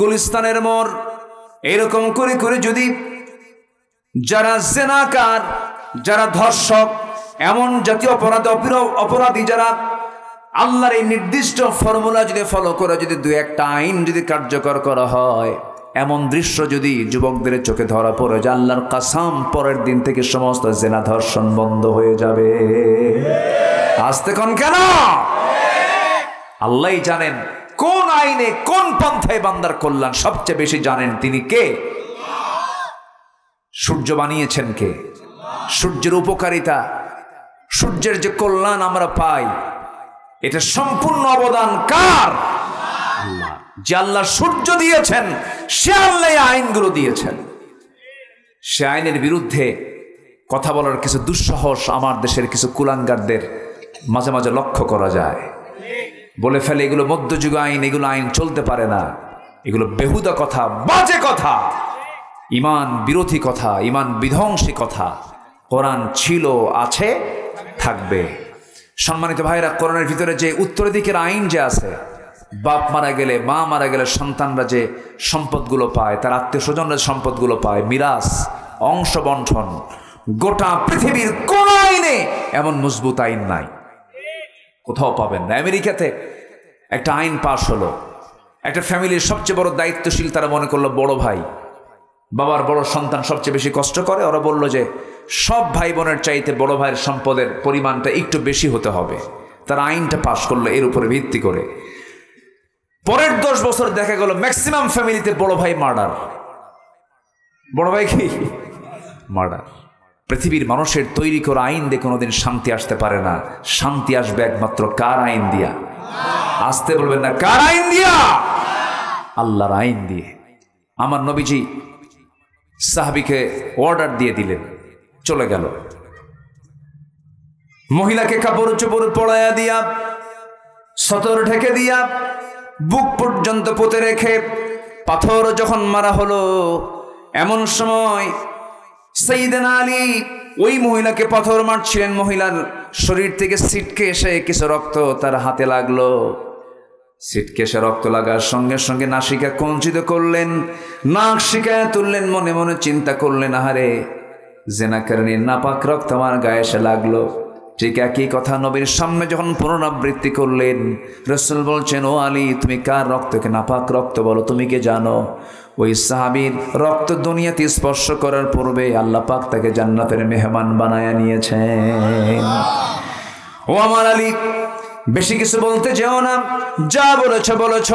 গুলিস্তানের মোড়, এরকম করে করে যদি যারা জেনাকার, যারা ধর্ষক, এমন জাতীয় অপরাধী যারা আল্লাহর এই নির্দিষ্ট ফর্মুলা যদি ফলো করে যদি 2-1টা আইন যদি কার্যকর করা হয়, এমন দৃশ্য যদি যুবকদের চোখে ধরা পড়ে যে আল্লাহর কাসাম পরের দিন থেকে সমস্ত জেনা ধর্ষণ বন্ধ হয়ে যাবে। আসতে কোন কেন? আল্লাহই জানেন কোন আইনে কোন পন্থায় বান্দার কল্যাণ সবচেয়ে বেশি জানেন। তিনি কে? সূর্য বানিয়েছেন কে? সূর্যের উপকারিতা, সূর্যের যে কল্যাণ আমরা পাই, এটা সম্পূর্ণ অবদান কার? আল্লাহ। যে আল্লাহ সূর্য দিয়েছেন, সে আল্লাহ আইনগুলো দিয়েছেন। সে আইনের বিরুদ্ধে কথা বলার কিছু দুঃসাহস আমার দেশের কিছু কুলাঙ্গারদের মাঝে মাঝে লক্ষ্য করা যায়। বলে ফেলে এগুলো মধ্যযুগ আইন, এগুলো আইন চলতে পারে না, এগুলো বেহুদা কথা, বাজে কথা, ইমান বিরোধী কথা, ইমান বিধ্বংসী কথা। কোরআন ছিল, আছে, থাকবে। সম্মানিত ভাইরা, কোরআনের ভিতরে যে উত্তরের দিকের আইন যে আছে, বাপ মারা গেলে, মা মারা গেলে সন্তানরা যে সম্পদগুলো পায়, তার আত্মীয় স্বজনরা সম্পদগুলো পায়, মিরাস, অংশ বন্টন, গোটা পৃথিবীর কোন আইনে এমন মজবুত আইন নাই, কোথাও পাবেন না। আমেরিকাতে একটা আইন পাশ হলো, একটা ফ্যামিলির সবচেয়ে বড় দায়িত্বশীল তারা মনে করলো বড় ভাই, বাবার বড় সন্তান সবচেয়ে বেশি কষ্ট করে। ওরা বলল যে সব ভাই বোনের চাইতে বড় ভাইয়ের সম্পদের পরিমাণটা একটু বেশি হতে হবে। তারা আইনটা পাশ করলো এর উপরে ভিত্তি করে। পরের 10 বছর দেখা গেল ম্যাক্সিমাম ফ্যামিলিতে বড় ভাই মার্ডার। বড় ভাই কি মার্ডার। পৃথিবীর মানুষের তৈরি করা আইন দিয়ে কোনোদিন শান্তি আসতে পারে না। শান্তি আসবে একমাত্র কার আইন দিয়া? আসতে বলবেন না, কার আইন দিয়া? আল্লাহর আইন দিয়ে। আমার নবীজি সাহাবীকে অর্ডার দিয়ে দিলেন, চলে গেল। মহিলাকে কাপড় চোপড় পরাইয়া দিয়া, সতর ঢেকে দিয়া, বুক পর্যন্ত পুঁতে রেখে পাথর যখন মারা হলো, এমন সময় সাইয়েদনা আলী ওই মহিলাকে পাথর মারছিলেন। মহিলার শরীর থেকে ছিটকে এসে কিছু রক্ত তার হাতে লাগলো। ছিটকে এসে রক্ত লাগার সঙ্গে সঙ্গে নাসিকা কঞ্চিত করলেন, নাক শিকায় তুললেন, মনে মনে চিন্তা করলেন, আহারে জেনাকারিনীর নাপাক রক্ত আমার গায়ে এসে লাগলো। ঠিক একই কথা নবীর সামনে যখন পুনরাবৃত্তি করলেন, রাসূল বলছেন, ও আলী, তুমি কার রক্তকে নাপাক রক্ত বলো? তুমি কে জানো? ওই সাহাবীর রক্ত দুনিয়াতে স্পর্শ করার পূর্বে আল্লাহ পাক তাকে জান্নাতের মেহমান বানায়া নিয়েছেন। ও আমার আলী, বেশি কিছু বলতে যেও না, যা বলেছ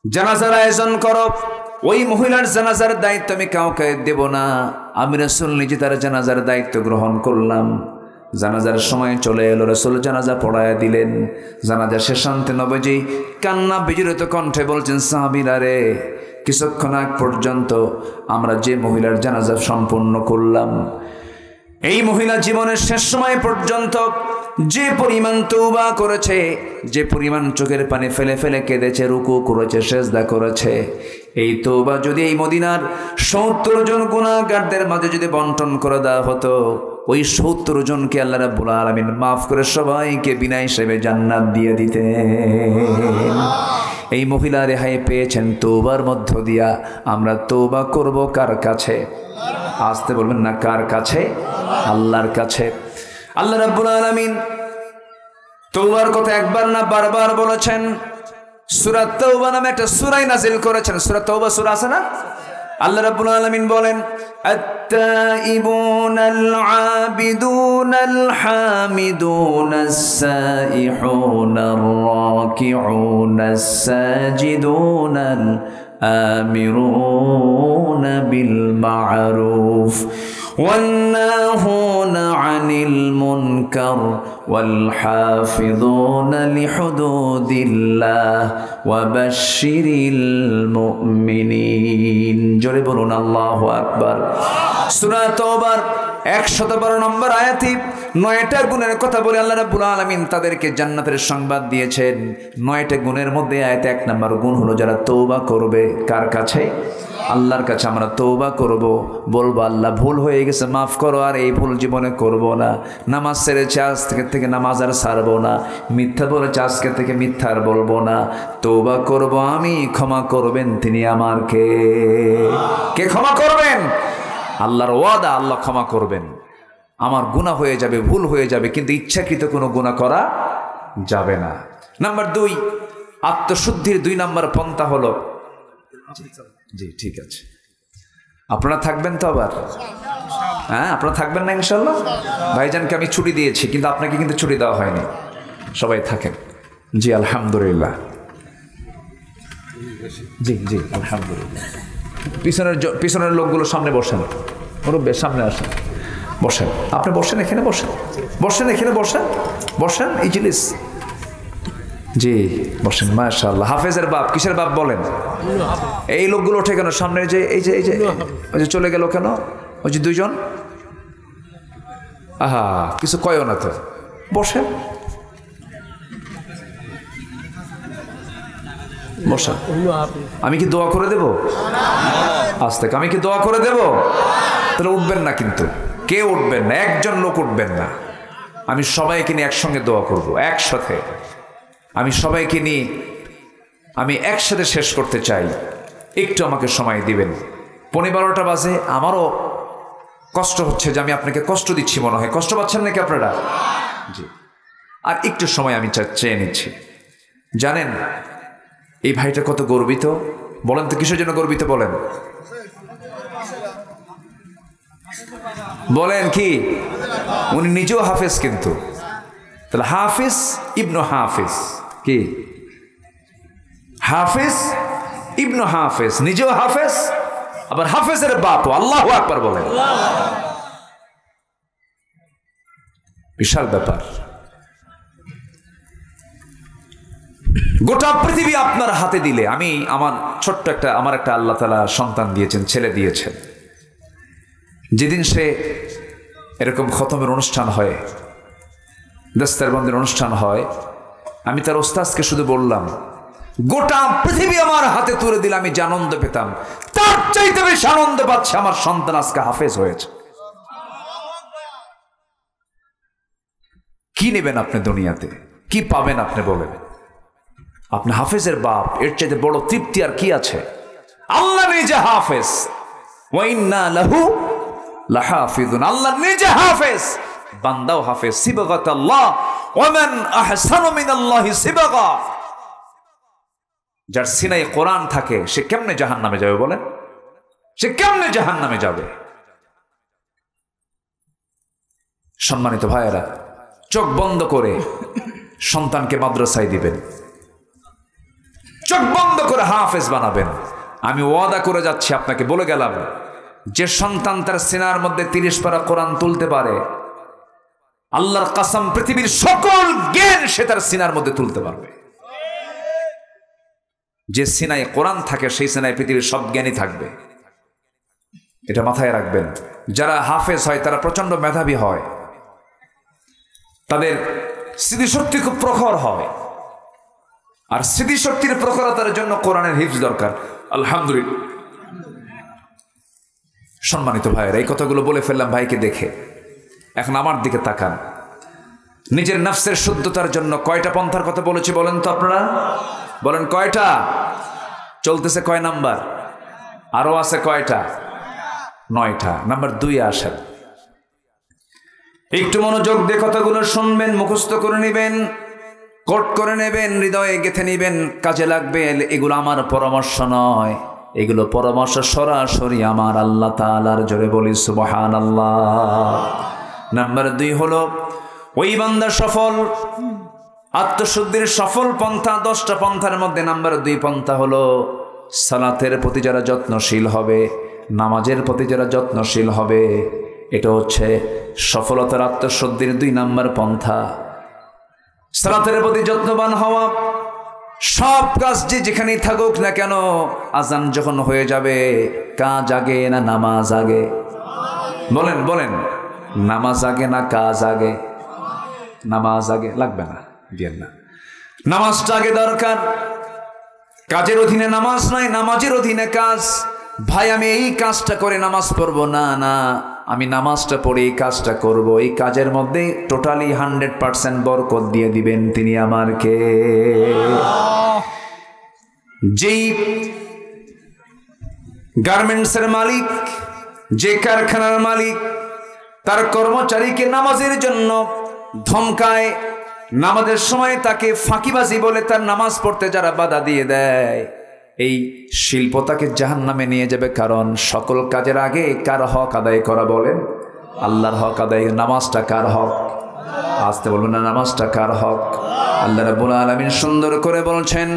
জানাজার আয়োজন করো। ওই মহিলার জানাজার দায়িত্ব আমি কাউকে দেব না, আমি রাসূল নিজে তার জানাজার দায়িত্ব গ্রহণ করলাম। জানাজার সময় চলে এলো, রাসূল জানাজা পড়ায়া দিলেন। জানাজা শেষান্তে নবীজি কান্না বিজড়িত কণ্ঠে বলছেন, সাহাবীরা রে, কিছুক্ষণ আগ পর্যন্ত আমরা যে মহিলার জানাজা সম্পূর্ণ করলাম, এই মহিলা জীবনের শেষ সময় পর্যন্ত যে পরিমাণ তওবা করেছে, যে পরিমাণ চোখের পানি ফেলে ফেলে কেঁদেছে, রুকু করেছে, সেজদা করেছে, এই তওবা যদি এই মদিনার 70 জন গুনাহগারদের মাঝে যদি বন্টন করে দেওয়া হতো, ওই 70 জনকে আল্লাহ রাব্বুল আলামিন মাফ করে সবাইকে বিনা হিসেবে জান্নাত দিয়ে দিতেন। এই মহিলা রেহাই পেয়েছেন তওবার মধ্য দিয়া। আমরা তওবা করব কার কাছে? আসতে বলবেন না, কার কাছে? আল্লাহর কাছে। আল্লাহ রাব্বুল আলামিন তওবার কথা একবার না বারবার বলেছেন। সূরা তাওবা নামে একটা সূরা নাযিল করেছেন। সূরা তাওবা সূরা আছে না? আল্লাহ রাব্বুল আলামিন বলেন التائبون العابدون الحامدون السائحون الراكعون الساجدون الآمرون بالمعروف والناهون عن المنكر والحافظون لحدود الله وبشر المؤمنين জোরে বলুন আল্লাহু আকবার। সূরা তাওবার 112 নম্বর আয়াতে 9টা গুণের কথা বলে আল্লাহ রাব্বুল আলামিন তাদেরকে জান্নাতের সংবাদ দিয়েছেন। 9টা গুণের মধ্যে আয়াতে 1 নম্বর গুণ হলো যারা তওবা করবে। কার কাছে? আল্লাহর কাছে আমরা তওবা করব, বলবো আল্লাহ ভুল হয়ে গেছে মাফ করো, আর এই ভুল জীবনে করব না। নামাজ ছেড়েছে আজ থেকে নামাজ আর ছাড়বো না। মিথ্যা বলেছে আজকে থেকে মিথ্যা আর বলবো না। তওবা করব আমি, ক্ষমা করবেন তিনি আমাকে। কে ক্ষমা করবেন? আল্লাহর ওয়াদা, আল্লাহ ক্ষমা করবেন। আমার গুনাহ হয়ে যাবে, ভুল হয়ে যাবে, কিন্তু ইচ্ছাকৃত কোনো গুনাহ করা যাবে না। নাম্বার 2, আত্মশুদ্ধির 2 নম্বর পন্থা হলো, জি ঠিক আছে, আপনারা থাকবেন তো আবার? হ্যাঁ, আপনারা থাকবেন না ইনশাল্লাহ? ভাইজানকে আমি ছুটি দিয়েছি, কিন্তু আপনাকে কিন্তু ছুটি দেওয়া হয়নি। সবাই থাকেন। জি আলহামদুলিল্লাহ। জি জি আলহামদুলিল্লাহ। পিছনের লোকগুলো সামনে বসেন, মুরব্বি সামনে আসেন, বসেন। আপনি বসেন, এখানে বসেন, বসেন এখানে বসেন, বসেন ইজলিস। জি বসেন। মাশাআল্লাহ। হাফেজের বাপ, কিসের বাপ বলেন? এই লোকগুলো ওঠে কেন সামনে? যে এই যে ওই যে চলে গেল কেন? ওই যে 2 জন, আহা কিছু কয়ও না তো, বসেন বসা। আমি কি দোয়া করে দেব? আজ থেকে আমি কি দোয়া করে দেব? তাহলে উঠবেন না, কিন্তু কেউ উঠবেন না, একজন লোক উঠবেন না। আমি সবাইকে নিয়ে একসঙ্গে দোয়া করব, একসাথে। আমি সবাইকে নিয়ে আমি একসাথে শেষ করতে চাই। একটু আমাকে সময় দিবেন। 12:15 বাজে। আমারও কষ্ট হচ্ছে যে আমি আপনাকে কষ্ট দিচ্ছি মনে হয়। কষ্ট পাচ্ছেন নাকি আপনারা? জি। আর একটু সময় আমি চেয়ে নিচ্ছি। জানেন এই ভাইটা কত গর্বিত? বলেন তো কিসের জন্য গর্বিত? বলেন বলেন কি? উনি নিজেও হাফেজ, কিন্তু তাহলে হাফিজ ইবনু হাফিজ, কি হাফিজ ইবনু হাফিজ, নিজেও হাফেজ, আবার হাফেজের বাপ। আল্লাহু আকবার বলেন। বিশাল ব্যাপার। গোটা পৃথিবী আপনার হাতে দিলে, আমি আমার ছোট্ট আমার একটা আল্লাহ তাআলা সন্তান দিয়েছেন, ছেলে দিয়েছেন। যেদিন সে এরকম খতমের অনুষ্ঠান হয়, দস্তরবন্দের অনুষ্ঠান হয়, আমি তার ওস্তাদকে শুধু বললাম, গোটা পৃথিবী আমার হাতে তুলে দিলে আমি যে আনন্দ পেতাম, তার চাইতে বেশি আনন্দ পাচ্ছে আমার সন্তান আজকে হাফেজ হয়েছে। কি নেবেন আপনি দুনিয়াতে? কি পাবেন আপনি বলেন? আপনি হাফেজের বাপ, এর চাইতে বড় তৃপ্তি আর কি আছে? আল্লাহ নিজে হাফেজ, ওয়া ইন্না লাহু লাহাফিজুন। আল্লাহ নিজে হাফেজ, বান্দাও হাফেজ। সিবগাতাল্লাহ ওয়া মান আহসানু মিনাল্লাহি সিবগা। যার সিনায় কোরআন থাকে সে কেমনে জাহান্নামে যাবে বলেন? সে কেমনে জাহান্নামে যাবে? সম্মানিত ভাইয়েরা, চোখ বন্ধ করে সন্তানকে মাদ্রাসায় দিবেন, চোখ বন্ধ করে হাফেজ বানাবেন। আমি ওয়াদা করে যাচ্ছি, আপনাকে বলে গেলাম, যে সন্তান তার সিনার মধ্যে 30 পারা কোরআন তুলতে পারে, আল্লাহর কসম পৃথিবীর সকল জ্ঞান সে তার সিনার মধ্যে তুলতে পারবে। যে সিনায় কোরআন থাকে সেই সিনায় পৃথিবীর সব জ্ঞানই থাকবে। এটা মাথায় রাখবেন। যারা হাফেজ হয় তারা প্রচন্ড মেধাবী হয়, তাদের স্মৃতিশক্তি খুব প্রখর হয়, আর স্মৃতিশক্তির প্রখরতার জন্য কোরআনের হিফজ দরকার। আলহামদুলিল্লাহ। সম্মানিত ভাইয়েরা, এই কথাগুলো বলে ফেললাম ভাইকে দেখে। এখন আমার দিকে তাকান। নিজের নফসের শুদ্ধতার জন্য কয়টা পন্থার কথা বলেছি বলেন তো আপনারা? বলেন কয়টা? চলতেছে কয় নাম্বার? আরো আছে কয়টা? 9টা। নাম্বার 2 আসেন। একটু মনোযোগ দিয়ে কথাগুলো শুনবেন, মুখস্থ করে নেবেন, কোট করে নেবেন, হৃদয়ে গেঁথে নেবেন, কাজে লাগবে। এগুলো আমার পরামর্শ নয়, এগুলো পরামর্শ সরাসরি আমার আল্লাহ তাআলার। জোরে বলি সুবহানাল্লাহ। নাম্বার 2 হলো ওই বান্দা সফল, আত্মশুদ্ধির সফল পন্থা 10টা পন্থার মধ্যে নাম্বার 2 পন্থা হলো সালাতের প্রতি যারা যত্নশীল হবে, নামাজের প্রতি যারা যত্নশীল হবে, এটা হচ্ছে সফলতার আত্মশুদ্ধির 2 নাম্বার পন্থা। সালাতের প্রতি যত্নবান হওয়া, সব কাজ যেখানেই থাকুক না কেন আজান যখন হয়ে যাবে কাজ আগে না নামাজ আগে? বলেন বলেন, নামাজ আগে না কাজ আগে? নামাজ আগে। লাগবে না, দিয়েন না, নামাজটা আগে দরকার। কাজের অধীনে নামাজ নয়, নামাজের অধীনে কাজ। ভাই আমি এই কাজটা করে নামাজ পড়বো না, না আমি নামাজটা পড়ে এই কাজটা করব, এই কাজের মধ্যে টোটালি 100% বরকত দিয়ে দিবেন তিনি আমার কে? যেই গার্মেন্টসের মালিক, যে কারখানার মালিক তার কর্মচারীকে নামাজের জন্য ধমকায়, নামাজের সময় তাকে ফাঁকিবাজি বলে তার নামাজ পড়তে যারা বাধা দিয়ে দেয়, এই শিল্প তাকে জাহান্নামে নিয়ে যাবে। কারণ সকল কাজের আগে কার হক আদায় করা? বলেন, আল্লাহর হক আদায়। নামাজটা কার হক? আসতে বলবেন না, নামাজটা কার হক? আল্লাহ রাব্বুল আলামিন সুন্দর করে বলছেন,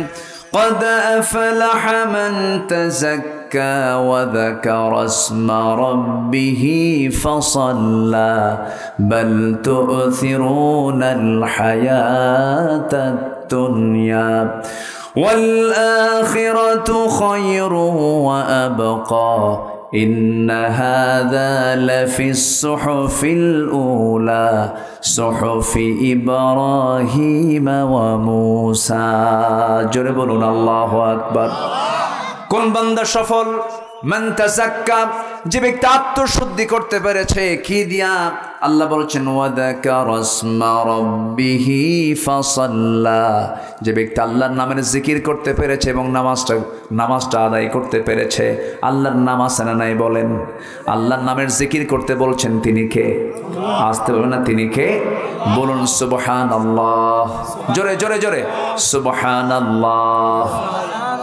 قد أفلح من تزكى وذكر اسم ربه فصلى بل تؤثرون الحياة الدنيا والآخرة خير وأبقى إن هذا لفي الصحف الأولى صحف إبراهيم وموسى। জোরে বলুন আল্লাহু আকবার। কোন বান্দা সফল? মান তাযাক্কা, যে ব্যক্তি আত্মশুদ্ধি করতে পেরেছে। কি দিয়া? আল্লাহ বলছেন ওয়াযাকারা ইসমা রাব্বিহি ফাসাল্লা, যে ব্যক্তি আল্লাহর নামের জিকির করতে পেরেছে এবং নামাজটা আদায় করতে পেরেছে। আল্লাহর নাম আছে না নাই? বলেন, আল্লাহর নামের জিকির করতে বলছেন তিনি কে? আসতে বলবেন না, তিনি কে? বলুন সুবহানাল্লাহ। জোরে জোরে জোরে সুবহানাল্লাহ।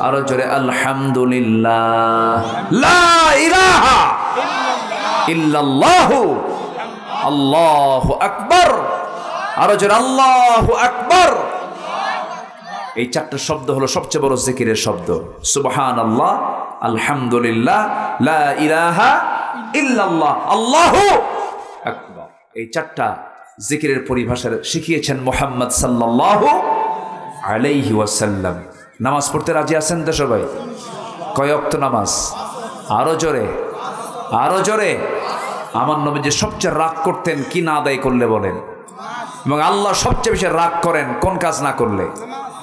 আরো জোরে আলহামদুলিল্লাহ। লা ইলাহা ইল্লাল্লাহু আল্লাহু আকবার। আরো জোরে আল্লাহু আকবার। এই 4টা শব্দ হলো সবচেয়ে বড় জিকিরের শব্দ। সুবহানাল্লাহ, আলহামদুলিল্লাহ, লা ইলাহা ইল্লাল্লাহ, আল্লাহু আকবার। এই 4টা জিকিরের পরিভাষা শিখিয়েছেন মুহাম্মদ সাল্লাল্লাহু আলাইহি ওয়াসাল্লাম। নামাজ পড়তে রাজি আছেন তো সবাই? কয় ওয়াক্ত নামাজ? আরো জোরে, আরো জোরে। আমার নবী যে সবচেয়ে রাগ করতেন কি না আদায় করলে? বলেন। এবং আল্লাহ সবচেয়ে বেশি রাগ করেন কোন কাজ না করলে?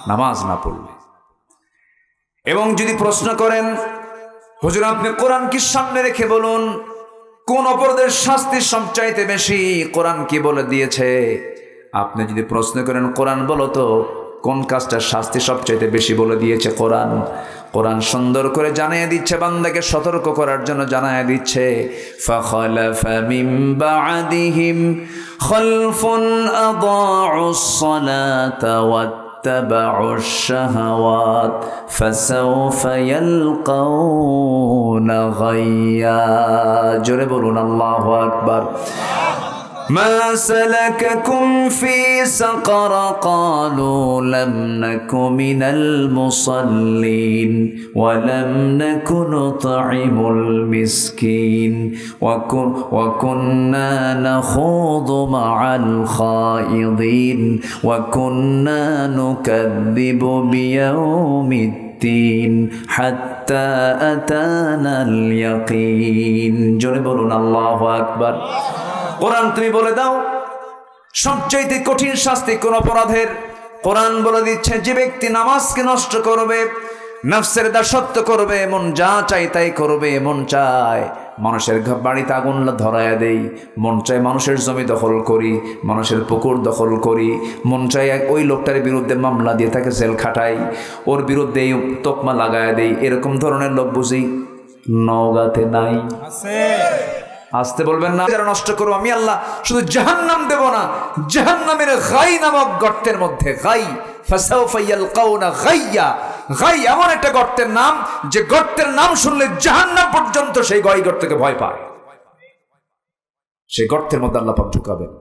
নামাজ না পড়লে। এবং যদি প্রশ্ন করেন হুজুর আপনি কোরআন কি সামনে রেখে বলুন কোন অপরাধের শাস্তি সবচাইতে বেশি? কোরআন কি বলে দিয়েছে? আপনি যদি প্রশ্ন করেন কোরআন বলো তো কোন কাজটার শাস্তি সবচাইতে বেশি বলে দিয়েছে? কোরআন। কোরআন সুন্দর করে জানিয়ে দিচ্ছে, বান্দাকে সতর্ক করার জন্য জানিয়ে দিচ্ছে, ফাখালাফা মিন বা'দিহিম খালফুন আদাউস সালাতা ওয়াত্তাবাউশ শাহাওয়াত ফাসাউফা ইয়ালকাউনা গায়্যা। জোরে বলুন আল্লাহু আকবার। ما سلككم في سقر قالوا لم نك من المصلين ولم نك نطعم المسكين وكنا نخوض مع الخائضين وكنا نكذب بيوم الدين حتى أتانا اليقين। জোরে বলুন আল্লাহু আকবার। কোরআন তুমি বলে দাও সবচাইতে কঠিন শাস্তি কোন অপরাধের? কোরআন বলে দিচ্ছে যে ব্যক্তি নামাজকে নষ্ট করবে, নফসের দাসত্ব করবে, মন যা চাই তাই করবে, মন চায় মানুষের বাড়িতে আগুন ধরায়া দেই, মন চায় মানুষের জমি দখল করি, মানুষের পুকুর দখল করি, মন চায় ওই লোকটার বিরুদ্ধে মামলা দিয়ে তাকে জেল খাটাই, ওর বিরুদ্ধে তকমা লাগায়া দেই, এরকম ধরনের লোক বুঝি নওগাঁতে নাই? আসতে বলবেন না। যারা নষ্ট করবো আমি আল্লাহ শুধু জাহান্নাম দেব না, জাহান্নামের গাই নামক গর্তের মধ্যে গাই ফাসাউফা ইয়ালকাউনা গায়্যা, গাই এমন একটা গর্তের নাম যে গর্তের নাম শুনলে জাহান্নাম পর্যন্ত সেই গাই গর্তকে ভয় পায়। সেই গর্তের মধ্যে আল্লাহ পাক ঢুকাবেন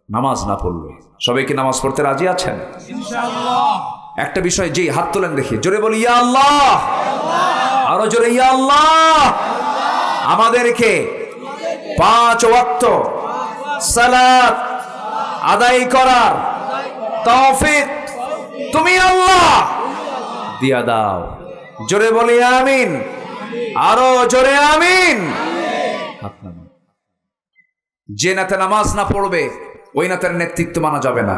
নামাজ না পড়লে। সবাই কি নামাজ পড়তে রাজি আছেন? ইনশাআল্লাহ। একটা বিষয়, জি হাত তোলেন দেখি, জোরে বলি ইয়া আল্লাহ, আরো জোরে ইয়া আল্লাহ। আমাদেরকে 5 ওয়াক্ত সালাত আদায় করার তৌফিক তুমি আল্লাহ দিয়া দাও। জোরে বলি আমিন, আরো জোরে আমিন। যে নেতা নামাজ না পড়বে ওই নেতার নেতৃত্ব মানা যাবে না।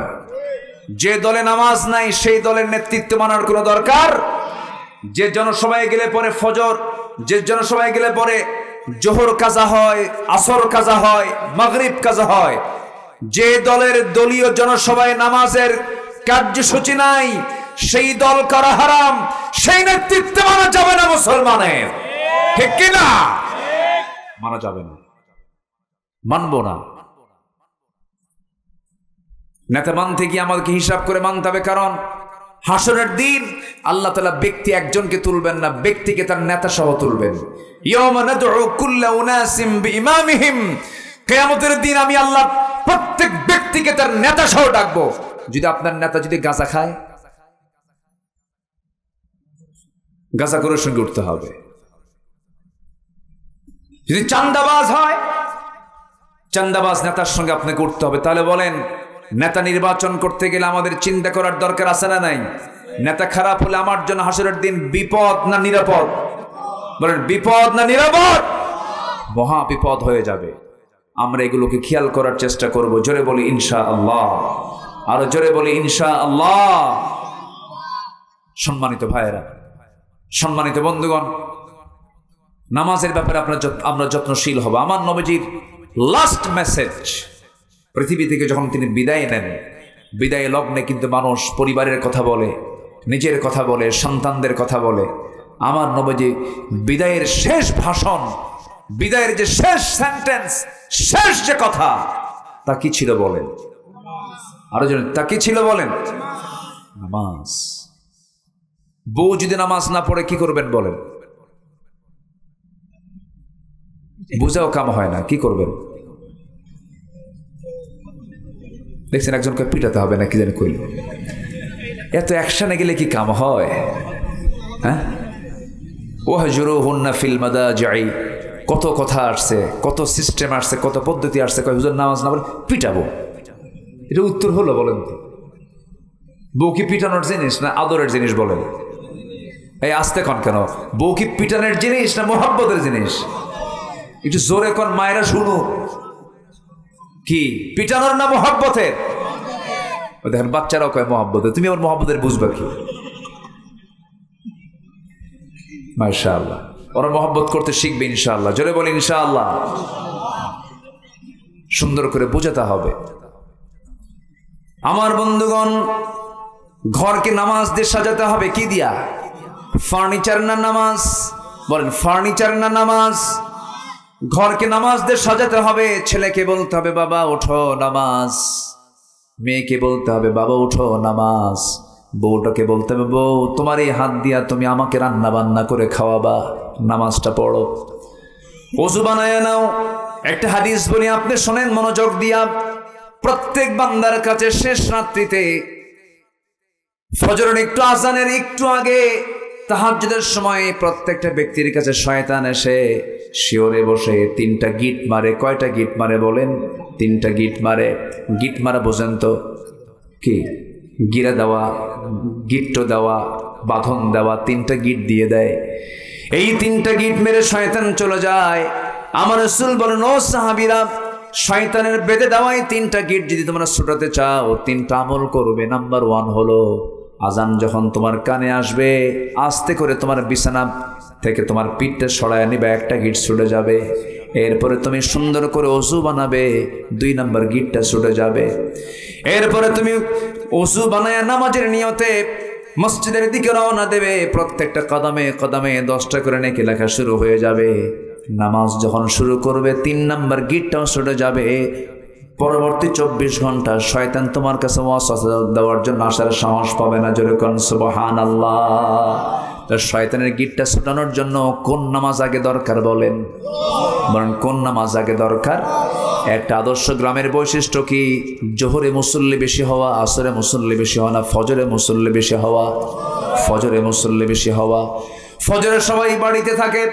যে দলে নামাজ নাই সেই দলের নেতৃত্ব মানার কোনো দরকার। যে জনসভায় গেলে পরে ফজর, যে জনসভায় গেলে পরে জোহর কাজা হয়, আসর কাজা হয়, মাগরিব কাজা হয়, যে দলের দলীয় জনসভায় নামাজের কার্যসূচি নাই সেই দল করা হারাম, সেই নেতৃত্ব মানা যাবে না মুসলমানের। ঠিক কিনা? মানা যাবে না, মানবো না। নেতা মানতে গিয়ে আমাদেরকে হিসাব করে মানতে হবে, কারণ হাসরের দিন আল্লাহ তাআলা ব্যক্তি একজনকে তুলবেন না, ব্যক্তিকে তার নেতা সহ তুলবেন। ইয়াওমা নাদউ কুল্লা উনাসিম বিইমামিহিম, কিয়ামতের দিন আমি আল্লাহ প্রত্যেক ব্যক্তিকে তার নেতা সহ ডাকবো। যদি আপনার নেতা যদি গাঁজা খায়, গাঁজা করে সঙ্গে উঠতে হবে। যদি চান্দাবাজ হয়, চান্দাবাজ নেতার সঙ্গে আপনাকে উঠতে হবে। তাহলে বলেন, নেতা নির্বাচন করতে গেলে আমাদের চিন্তা করার দরকার আছে না নাই? নেতা খারাপ হলে আমার জন্য হাসরের দিন বিপদ না নিরাপদ? বলেন, বিপদ না নিরাপদ? মহা বিপদ হয়ে যাবে। আমরা এগুলোকে খেয়াল করার চেষ্টা করব। জোরে বলি ইনশাআল্লাহ, আরো জোরে বলি ইনশাআল্লাহ। সম্মানিত ভাইয়েরা, সম্মানিত বন্ধুগণ, নামাজের ব্যাপারে আমরা যত্নশীল হব। আমার নবীজির লাস্ট মেসেজ, পৃথিবী থেকে যখন তিনি বিদায় নেন, বিদায় লগ্নে কিন্তু মানুষ পরিবারের কথা বলে, নিজের কথা বলে, সন্তানদের কথা বলে। আমার নবীজি বিদায়ের শেষ ভাষণ, বিদায়ের যে শেষ সেন্টেন্স, শেষ যে কথা, তা কি ছিল বলেন? আরো জন, তা কি ছিল বলেন? নামাজ। বউ যদি নামাজ না পড়ে কি করবেন বলেন? বুঝাও কাম হয় না, কি করবেন? দেখছেন একজনকে পিটাতে হবে না, কি জানি কইল। এত অ্যাকশনে গেলে কি কাম হয়? হ্যাঁ, ওয়াহজুরুহুন্না ফিল মাদাজি'i, কত কথা আসছে, কত সিস্টেম আসছে, কত পদ্ধতি আসছে। কয় হুজুর নামাজ না পড়ে পিটাবো, এটা উত্তর হলো বলেন তো? বউ কি পিটানোর জিনিস না আদরের জিনিস বলেন? এই আসতে কন কেন? বউ কি পিটানোর জিনিস না মোহাব্বতের জিনিস? একটু জোরে কন, মায়েরা শুনো। কি পিটানোর না মোহাব্বতের? দেখেন বাচ্চারাও কয় মোহাব্বতের, তুমি আমার মোহাব্বতের বুঝবা কি? মাশাআল্লাহ, ওরা মোহাব্বত করতে শিখবে ইনশাআল্লাহ। জোরে বলি ইনশাআল্লাহ। সুন্দর করে বোঝাতে হবে। আমার বন্ধুগণ, ঘরকে নামাজ দিয়ে সাজাতে হবে। কি দিয়া? ফার্নিচার না নামাজ? বলেন, ফার্নিচার না নামাজ? ঘরকে নামাজ দিয়ে সাজাতে হবে। ছেলেকে বলতে হবে বাবা ওঠো নামাজ, মেয়েকে বলতে হবে বাবা ওঠো নামাজ, বউটাকে বলতে হবে বউ তোমার এই হাত দিয়া তুমি আমাকে রান্না বান্না করে খাওয়াবা, নামাজটা পড়ো। ওযু বানায় নাও। একটা হাদিস বলি, আপনি শোনেন মনোযোগ দিয়া। প্রত্যেক বান্দার কাছে শেষ রাত্রিতে ফজরের একটু আজানের একটু আগে তাহাজ্জুদের সময় প্রত্যেকটা ব্যক্তির কাছে শয়তান এসে শিওরে বসে 3টা গিট মারে। কয়টা গিট মারে বলেন? 3টা গিট মারে। গিট মারা বোঝেন তো কি? গিরা দেওয়া, গিট্টো দেওয়া, বাঁধন দেওয়া, 3টা গিট দিয়ে দেয়। এই 3টা গিট মেরে শয়তান চলে যায়। আমার রাসূল বলেন, ও সাহাবীরা, শয়তানের বেঁধে দেওয়াই 3টা গিট যদি তোমরা ছুটাতে চাও 3টা আমল করবে। নাম্বার 1 হলো, আজান যখন তোমার কানে আসবে আস্তে করে তোমার বিছানা থেকে তোমার পিঠটা সরায় নিবে, একটা গিট ছুটে যাবে। এরপরে তুমি সুন্দর করে ওযু বানাবে, 2 নাম্বার গিটটা ছুটে যাবে। এরপরে তুমি ওযু বানায় নামাজের নিয়তে মসজিদের দিকে রওনা দেবে। প্রত্যেকটা কদমে কদমে 10টা করে নেকি লেখা শুরু হয়ে যাবে। নামাজ যখন শুরু করবে 3 নাম্বার গিটটাও ছুটে যাবে। পরবর্তী 24 ঘন্টা শয়তান তোমার কাছে ওয়াসওয়াসা দেওয়ার জন্য আসার সাহস পাবে না। জোরে কোন সুবহানাল্লাহ। তো শয়তানের গিটটা ছুটানোর জন্য কোন নামাজ আগে দরকার বলেন? বলেন কোন নামাজ আগে দরকার? একটা আদর্শ গ্রামের বৈশিষ্ট্য কি? জোহরে মুসল্লি বেশি হওয়া, আসরে মুসল্লি বেশি হওয়া না ফজরে মুসল্লি বেশি হওয়া? ফজরে মুসল্লি বেশি হওয়া। ফজরে সবাই বাড়িতে থাকে,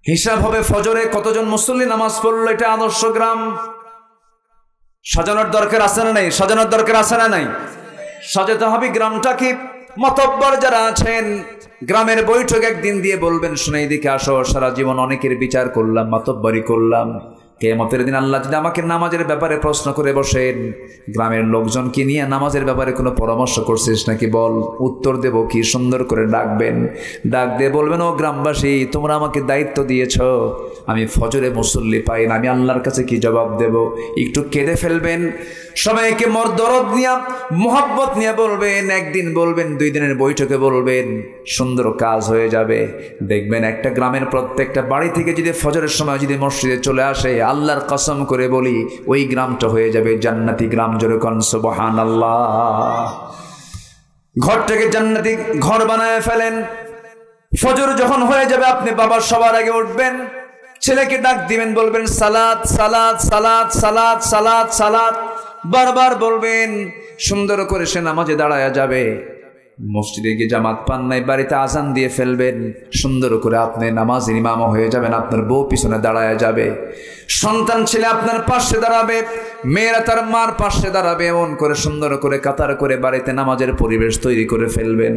হিসাব হবে ফজরে কতজন মুসল্লি নামাজ পড়লো। এটা আদর্শ গ্রাম। সাজানোর দরকার আছে না নাই? সাজানোর দরকার আছে না নাই? সাজাতে হবে গ্রামটা। কি মাতব্বর যারা আছেন গ্রামের বৈঠক একদিন দিয়ে বলবেন, শুনে এদিকে আসো, সারা জীবন অনেকের বিচার করলাম, মাতব্বরি করলাম, কিয়ামতের দিন আল্লাহ যদি আমাকে নামাজের ব্যাপারে প্রশ্ন করে বসেন, গ্রামের লোকজনকে নিয়ে নামাজের ব্যাপারে কোনো পরামর্শ করছিস নাকি বল, উত্তর দেব কি? সুন্দর করে ডাকবেন, ডাক দিয়ে বলবেন, ও গ্রামবাসী, তোমরা আমাকে দায়িত্ব দিয়েছ, আমি ফজরে মুসল্লি পাই না, আমি আল্লাহর কাছে কি জবাব দেব? একটু কেঁদে ফেলবেন, সবাইকে দরদ নিয়ে মোহাব্বত নিয়ে বলবেন, একদিন বলবেন, 2 দিনের বৈঠকে বলবেন, সুন্দর কাজ হয়ে যাবে। দেখবেন একটা গ্রামের প্রত্যেকটা বাড়ি থেকে যদি ফজরের সময় যদি মসজিদে চলে আসে, আল্লাহর কসম করে বলি ওই গ্রামটা হয়ে যাবে জান্নাতি গ্রাম। জোরে কোন সুবহানাল্লাহ। ঘরটাকে জান্নাতি ঘর বানায় ফেলেন। ফজর যখন হয়ে যাবে আপনি বাবার সবার আগে উঠবেন, ছেলেকে ডাক দিবেন, বলবেন সালাত সালাত সালাত সালাত সালাত সালাত, বারবার বলবেন। সুন্দর করে সে নামাজে দাঁড়ায়া যাবে। মসজিদে গিয়ে জামাত পান নাই, বাড়িতে আজান দিয়ে ফেলবেন, সুন্দর করে আপনি নামাজের ইমাম হয়ে যাবেন, আপনার বউ পিছনে দাঁড়ায়া যাবে, সন্তান ছেলে আপনার পাশে দাঁড়াবে, মেয়েরা তার মার পাশে দাঁড়াবে, এমন করে সুন্দর করে কাতার করে বাড়িতে নামাজের পরিবেশ তৈরি করে ফেলবেন।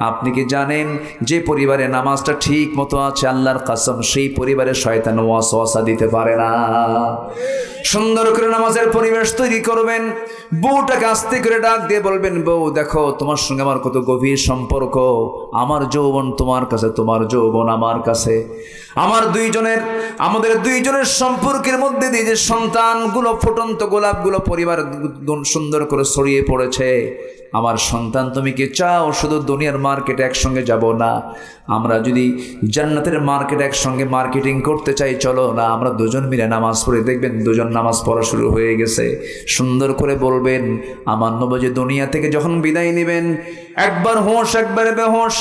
আপনি কি জানেন যে পরিবারে নামাজটা ঠিক মতো আছে, আল্লাহর কসম সেই পরিবারে শয়তান ওয়াসওয়াসা দিতে পারে না। সুন্দর করে নামাজের পরিবেশ তৈরি করবেন। বউটাকে আস্তে করে ডাক দিয়ে বলবেন, বউ দেখো, তোমার সঙ্গে আমার কত গভীর সম্পর্ক, আমার যৌবন তোমার কাছে, তোমার যৌবন আমার কাছে, আমাদের দুইজনের সম্পর্কের মধ্যে দিয়ে যে সন্তানগুলো, ফুটন্ত গোলাপগুলো পরিবার সুন্দর করে ছড়িয়ে পড়েছে, আমার সন্তান তুমি কি চাও শুধু দুনিয়ার মার্কেটে একসঙ্গে যাব না, আমরা যদি জান্নাতের মার্কেটে একসঙ্গে মার্কেটিং করতে চাই, চলো না আমরা দুজন মিলে নামাজ পড়ে। দেখবেন দুজন নামাজ পড়া শুরু হয়ে গেছে। সুন্দর করে বলবেন, আমার নবী দুনিয়া থেকে যখন বিদায় নেবেন, একবার হোশ একবার বেহোশ,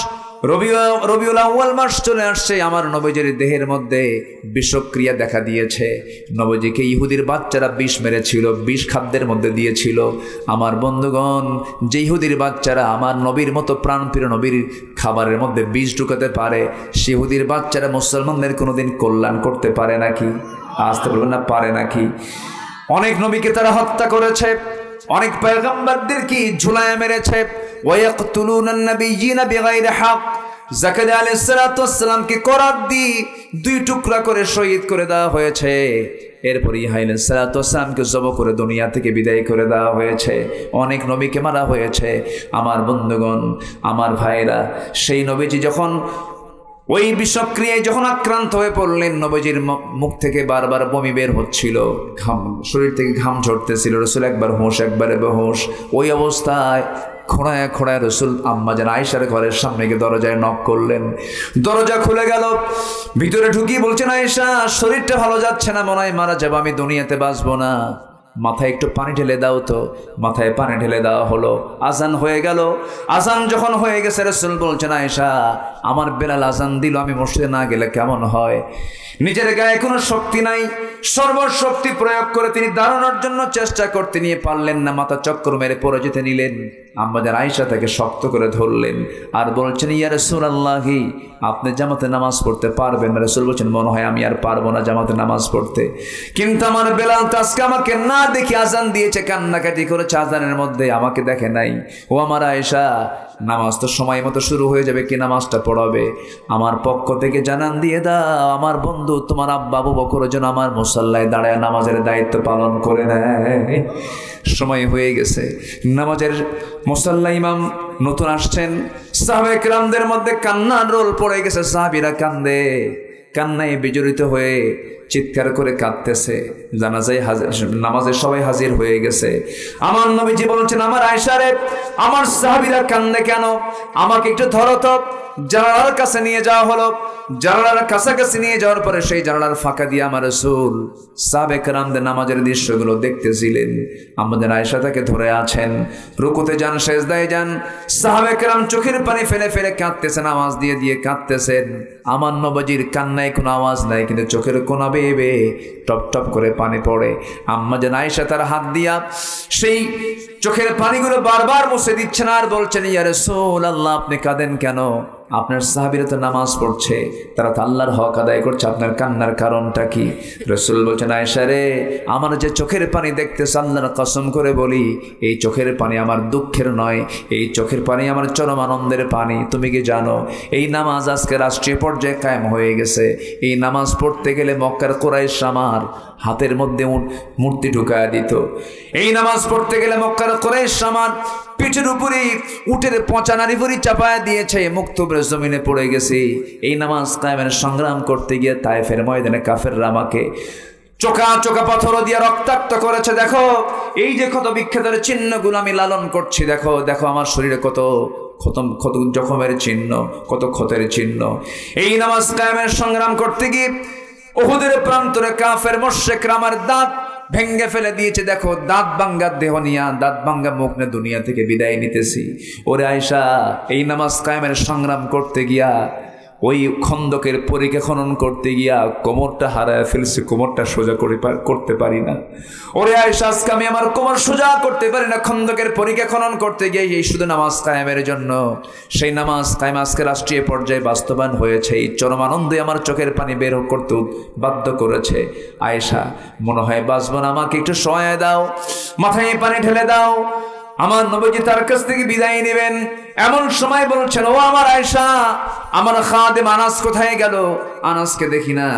রবিউল আউয়াল মাস চলে আসছে, আমার নবীজির দেহের মধ্যে বিষক্রিয়া দেখা দিয়েছে। নবীজিকে ইহুদির বাচ্চারা বিষ মেরেছিল, বিষ খাদ্যের মধ্যে দিয়েছিল। আমার বন্ধুগণ, যে ইহুদির বাচ্চারা আমার নবীর মতো প্রাণপ্রিয় নবীর খাবারের মধ্যে বিষ ঢুকাতে পারে, সে ইহুদির বাচ্চারা মুসলমানদের কোনোদিন কল্যাণ করতে পারে নাকি? আসতে বলবেন না, পারে নাকি? অনেক নবীকে তারা হত্যা করেছে, অনেক পয়গম্বরদেরকে ঝুলায় মেরেছে। ওয়ায়াকতুলুনান নাবিয়্যিনা বিগাইরি হক। জাকারিয়া আলাইহিস সালাতু ওয়াস সালামকে করাত দিয়ে 2 টুকরা করে শহীদ করে দেওয়া হয়েছে। এরপর ইহা আলাইহিস সালাতু ওয়াস সালামকে জবাই করে দুনিয়া থেকে বিদায় করে দেওয়া হয়েছে। অনেক নবীকে মারা হয়েছে। আমার বন্ধুগণ, আমার ভাইরা, সেই নবীজি যখন ওই বিষক্রিয়ায় যখন আক্রান্ত হয়ে পড়লেন, নবীজির মুখ থেকে বারবার বমি বের হচ্ছিল, শরীর থেকে ঘাম ঝরতেছিল, রাসূল একবার হোশ একবারে বেহুশ। ওই অবস্থায় খোঁড়ায় খোঁড়ায় রাসূল আম্মাজান আয়েশার ঘরের সামনে গিয়ে দরজায় নক করলেন। দরজা খুলে গেল, ভিতরে ঢুকিয়ে বলছেন, আয়েশা শরীরটা ভালো যাচ্ছে না, মনে হয় মারা যাবো, আমি দুনিয়াতে বাঁচবো না, মাথায় একটু পানি ঢেলে দাও তো। মাথায় পানি ঢেলে দেওয়া হলো। আজান হয়ে গেল। আজান যখন হয়ে গেছে, রাসূল বলছেন, আয়েশা আমার বেলাল আজান দিল, আমি মসজিদে না গেলে কেমন হয়? নিজের গায়ে কোনো শক্তি নাই, সর্বশক্তি প্রয়োগ করে তিনি দাঁড়ানোর জন্য চেষ্টা করতে নিয়ে পারলেন না, মাথা চক্কর মেরে পড়ে যেতে নিলেন। আমাদের আয়েশা তাকে শক্ত করে ধরলেন আর বলছেন, ইয়া রাসূলুল্লাহ, আপনি জামাতে নামাজ পড়তে পারবেন? রাসূল বলছেন, মনে হয় আমি আর পারবো না জামাতে নামাজ পড়তে, কিন্তু আমার বেলাল তো আজকে আমাকে না দেখে আজান দিয়েছে, কান্নাকাটি করেছে আজানের মধ্যে, আমাকে দেখে নাই। ও আমার আয়েশা, নামাজ তো সময় মতো শুরু হয়ে যাবে, কি নামাজটা পড়াবে? আমার পক্ষ থেকে জানান দিয়ে দাও, আমার বন্ধু তোমার আব্বা আবু বকর যেন আমার মুসাল্লায় দাঁড়ায় নামাজের দায়িত্ব পালন করে নেয়। সময় হয়ে গেছে, নামাজের মুসাল্লা ইমাম নতুন আসছেন, সাহাবায়ে কেরামদের মধ্যে কান্নার রোল পড়ে গেছে, সাহাবীরা কান্দে। কান্নায় বিজড়িত হয়ে চিৎকার করে কাঁদতেছে। জানাজায় নামাজে সবাই হাজির হয়ে গেছে। আমার নবীজি বলছেন, আমার আয়েশা রে, আমার সাহাবীরা কান্দে কেন? আমাকে একটু ধরো তো। জানালার কাছে নিয়ে যাওয়া হলো। জানালার কাছাকাছি নিয়ে যাওয়ার পরে সেই জানালার ফাঁকা দিয়ে আমার রাসূল সাহাবে কেরামদের নামাজের দৃশ্যগুলো দেখতেছিলেন। আমাদের আয়েশা তাকে ধরে আছেন, রুকুতে যান, সেজদায় যান। সাহাবে কেরাম চোখের পানি ফেলে ফেলে কাঁদতেছেন, আওয়াজ দিয়ে দিয়ে কাঁদতেছেন। আমার নবীজির কান্নায় কোনো আওয়াজ নাই, কিন্তু চোখের কোনা বেয়ে বেয়ে টপ টপ করে পানি পড়ে। আম্মাজান আয়েশা তার হাত দিয়া সেই চোখের পানিগুলো বারবার মুছে দিচ্ছেন আর বলছেন, ইয়া রাসূলুল্লাহ, আপনি কাঁদেন কেন? আপনার সাহাবীরা তো নামাজ পড়ছে, তারা তো আল্লাহর হক আদায় করছে, আপনার কান্নার কারণটা কি? রাসূল বলছেন, আয়েশা রে, আমার যে চোখের পানি দেখতেছ, আল্লাহর কসম করে বলি, এই চোখের পানি আমার দুঃখের নয়, এই চোখের পানি আমার চরম আনন্দের পানি। তুমি কি জানো, এই নামাজ আজকে রাষ্ট্রীয় পর্যায়ে কায়েম হয়ে গেছে। এই নামাজ পড়তে গেলে মক্কার কুরাইশ আমার হাতের মধ্যে মূর্তি ঢুকায় দিত। এই নামাজ পড়তে গেলে মক্কার কুরাইশ আমার পিঠের উপরে উটের পচা নারী ভুঁড়ি চাপায় দিয়েছে, মুক্তবের জমিনে পড়ে গেছি। এই নামাজ কায়েমের সংগ্রাম করতে গিয়ে তায়েফের ময়দানে কাফেররা আমাকে চোখা চোখা পাথর দিয়ে রক্তাক্ত করেছে। দেখো এই যে ক্ষত বিক্ষতের চিহ্নগুলো আমি লালন করছি, দেখো দেখো আমার শরীরে কত কত জখমের চিহ্ন, কত ক্ষতের চিহ্ন। এই নামাজ কায়েমের সংগ্রাম করতে গিয়ে উহুদের প্রান্তরে কাফের মুশরিকরা আমার দাঁত ভেঙ্গে ফেলে দিয়েছে। দেখো দাঁত ভাঙ্গা দেহ নিয়া, দাঁত ভাঙ্গা মুখ নিয়ে দুনিয়া থেকে বিদায় নিতেছি। ওরে আয়েশা, এই নামাজ কায়েমের সংগ্রাম করতে গিয়া, ওই খন্দকের পরীক্ষা খনন করতে গিয়া কোমরটা হারায় ফেলছি, কোমরটা সোজা করতে পারি না। ওরে আয়েশা, আজকে আমি আমার কোমর সোজা করতে পারি না খন্দকের পরীক্ষা খনন করতে গিয়ে। এই শুধু নামাজ কায়েমের জন্য, সেই নামাজ কায়েম আজকে রাষ্ট্রীয় পর্যায়ে বাস্তবায়ন হয়েছে। এই চরম আনন্দে আমার চোখের পানি বের করতে বাধ্য করেছে। আয়েশা, মনে হয় বাঁচব না, আমাকে একটু সহায় দাও, মাথায় পানি ঢেলে দাও। আমার নবীজি তার কাছ থেকে বিদায় নেবেন, এমন সময় বলছেন, ও আমার আয়েশা, আমার খাদেম আনাস কোথায় গেল? আনাসকে দেখি না।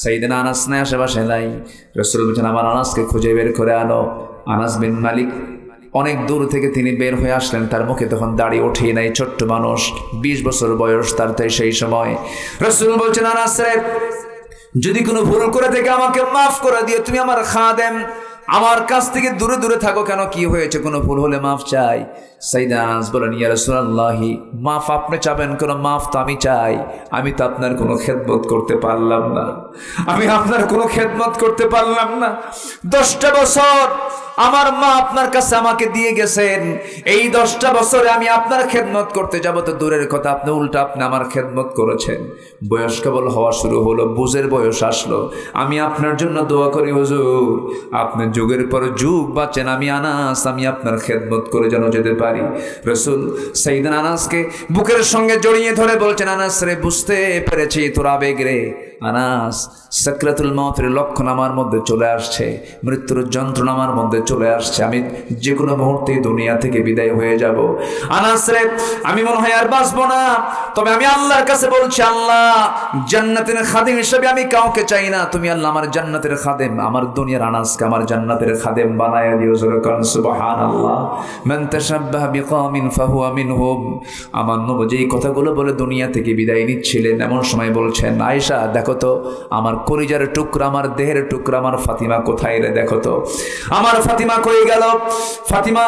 সাইয়েদনা আনাস নাই, আশেপাশে নাই। রাসূল বলছেন, আমার আনাসকে খুঁজে বের করে আনো। আনাস বিন মালিক অনেক দূর থেকে তিনি বের হয়ে আসলেন, তার মুখে তখন দাড়ি ওঠেই নাই, ছোট্ট মানুষ, 20 বছর বয়স তার। তাই সেই সময় রাসূল বলছেন, আনাস রে, যদি কোনো ভুল করে থেকে আমাকে মাফ করে দিও, তুমি আমার খাদেম, আমার কাছ থেকে দূরে দূরে থাকো কেন? কি হয়েছে? কোনো ভুল হলে মাফ চাই। সাইয়েদনা আনাস বলেন, ইয়া রাসূলুল্লাহ, মাফ আপনি চাবেন কেন? মাফ তো আমি চাই। আমি তো আপনার কোনো খেদমত করতে পারলাম না, আমি আপনার কোনো খেদমত করতে পারলাম না। 10টা বছর আমার মা আপনার কাছে আমাকে দিয়ে গেছেন, এই 10টা বছরে আমি আপনার খেদমত করতে যাব তো দূরের কথা, আপনি উল্টা আপনি আমার খেদমত করেছেন। বয়স কেবল হওয়া শুরু হলো, বুঝের বয়স আসলো। আমি আপনার জন্য দোয়া করি হুজুর, আপনি যুগের পর যুগ বাঁচেন, আমি আনাস, আমি আপনার খেদমত করে যেন যেতে পারি। রাসূল সাইয়েদনা আনাসকে বুকের সঙ্গে জড়িয়ে ধরে বলছেন, আনাস রে, বুঝতে পেরেছি তোর আবেগ রে। আনাস, সাকরাতুল মউতের লক্ষণ আমার মধ্যে চলে আসছে, মৃত্যুর যন্ত্রণা আমার মধ্যে চলে আসছে, আমি যে কোনো মুহূর্তে দুনিয়া থেকে বিদায় হয়ে যাব। আনাস রে, আমি মনে হয় আর বাঁচবো না, তবে আমি আল্লাহর কাছে বলছি, আল্লাহ, জান্নাতের খাদেম হিসেবে আমি কাউকে চাই না, তুমি আল্লাহ আমার জান্নাতের খাদেম, আমার দুনিয়ার আনাসকে আমার জান্নাতের খাদেম বানায়া দিও। জোরে সুবহানাল্লাহ। মান তাশাব্বাহা বিকওমিন ফাহুয়া মিনহুম। আমার নবী এই কথাগুলো বলে দুনিয়া থেকে বিদায় নিচ্ছিলেন, এমন সময় বলছেন, আয়েশা, দেখো তো আমার কলিজার টুকরা, আমার দেহের টুকরা, আমার ফাতিমা কোথায় রে? দেখো তো আমার ফাতিমা কই গেল? ফাতিমা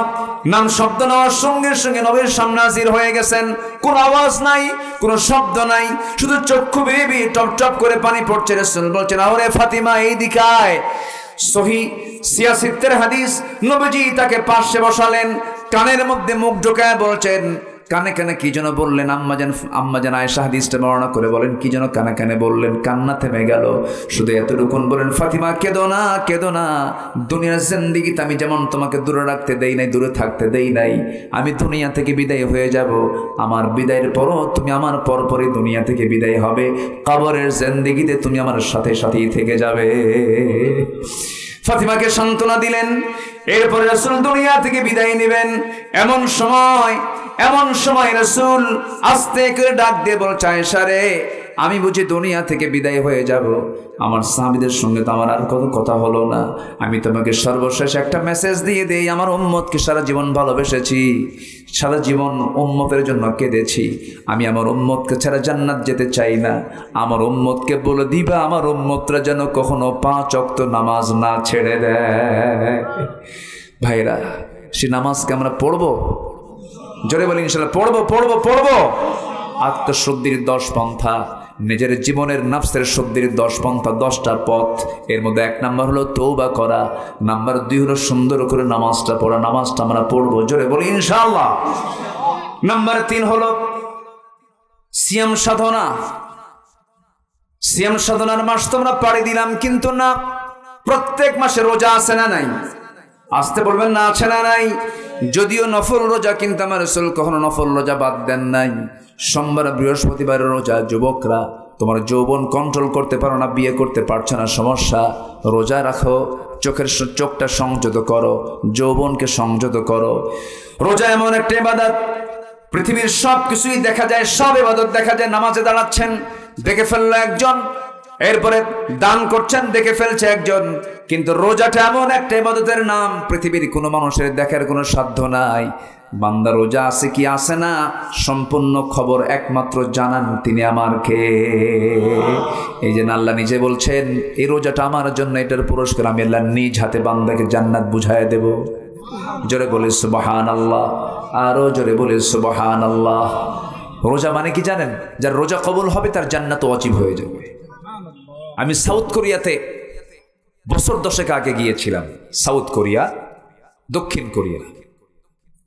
নাম শব্দ নেওয়ার সঙ্গে সঙ্গে নবীর সামনে হাজির হয়ে গেছেন। কোনো আওয়াজ নাই, কোনো শব্দ নাই, শুধু চক্ষু বেবি টপ টপ করে পানি পড়ছে। রাসূল বলছেন, আরে ফাতিমা, এই দিকে আয়। সহিহ সিয়াসিতের হাদিস, নবীজি তাকে পাশে বসালেন, কানের মধ্যে মুখ ঢোকায় বলছেন, কানে কানে কি যেন বললেন। আম্মাজান আয়েশা হাদিসটা বর্ণনা করে বলেন, কি যেন কানে কানে বললেন, কান্না থেমে গেল। শুধু এতটুকুন বলেন, ফাতিমা, কেঁদো না, কেঁদো না। দুনিয়ার জিন্দেগিতে আমি যেমন তোমাকে দূরে রাখতে দেই নাই, দূরে থাকতে দেই নাই, আমি দুনিয়া থেকে বিদায় হয়ে যাব। আমার বিদায়ের পরও তুমি আমার পরপরই দুনিয়া থেকে বিদায় হবে, কবরের জিন্দেগিতে তুমি আমার সাথে সাথেই থেকে যাবে। ফাতিমাকে সান্ত্বনা দিলেন। এরপরে রাসূল দুনিয়া থেকে বিদায় নেবেন। এমন সময় রাসূল আস্তে করে ডাক দিয়ে বলছে, আয়েশা রে, আমি বুঝি দুনিয়া থেকে বিদায় হয়ে যাব। আমার সাহাবীদের সঙ্গে তো আমার আর কোনো কথা হলো না। আমি তোমাকে সর্বশেষ একটা মেসেজ দিয়ে দেই, আমার উম্মতকে সারা জীবন ভালোবেসেছি, সারা জীবন উম্মতের জন্য কেঁদেছি। আমি আমার উম্মতকে ছাড়া জান্নাত যেতে চাই না। আমার উম্মতকে বলে দিবা আমার উম্মতরা যেন কখনো 5 ওয়াক্ত নামাজ না ছেড়ে দেয়। ভাইরা, সে নামাজকে আমরা পড়বো, জোরে বলি ইনশাআল্লাহ পড়বো পড়বো পড়বো। আত্মশুদ্ধির 10 পন্থা, নিজের জীবনের নাফসের শুদ্ধির 10 পন্থা, 10টা পথ। এর মধ্যে 1 নাম্বার হলো তওবা করা, নাম্বার 2 হলো সুন্দর করে নামাজটা পড়া। নামাজটা আমরা পড়বো, জোরে বলি ইনশাআল্লাহ। নাম্বার 3 হলো সিয়াম সাধনা। সিয়াম সাধনার মাস তো আমরা পাড়ি দিলাম, কিন্তু না, প্রত্যেক মাসে রোজা আছে না নাই? আসতে বলবেন না, আছে না নাই? যদিও নফল রোজা, কিন্তু আমার রাসূল কখনো নফল রোজা বাদ দেন নাই। সোমবার বৃহস্পতিবারের রোজা। যুবকরা, তোমার যৌবন কন্ট্রোল করতে পারো না, বিয়ে করতে পারছো না, সমস্যা। রোজা রাখো, চোখটা সংযত করো, যৌবনকে সংযত করো। রোজা এমন একটা ইবাদত, পৃথিবীর সব কিছুই দেখা যায়, সব ইবাদত দেখা যায়। নামাজে দাঁড়াচ্ছেন, দেখে ফেললো একজন, এরপরে দান করছেন, দেখে ফেলছে একজন। কিন্তু রোজাটা এমন একটা ইবাদতের নাম, পৃথিবীর কোনো মানুষের দেখার কোনো সাধ্য নাই। বান্দা রোজা আছে কি আছে না, সম্পূর্ণ খবর একমাত্র জানান তিনি আমারকে। এই যে আল্লাহ নিজে বলছেন, এই রোজাটা আমার জন্য, এটার পুরস্কার আমি আল্লাহ নিজ হাতে বান্দাকে জান্নাত বুঝায় দেব। জোরে বলে সুবহানাল্লাহ, আরো জোরে বলে সুবহানাল্লাহ। রোজা মানে কি জানেন? যার রোজা কবুল হবে তার জান্নাত ওয়াজিব হয়ে যাবে। আমি সাউথ কোরিয়াতে বছর 10 আগে গিয়েছিলাম। সাউথ কোরিয়া, দক্ষিণ কোরিয়া,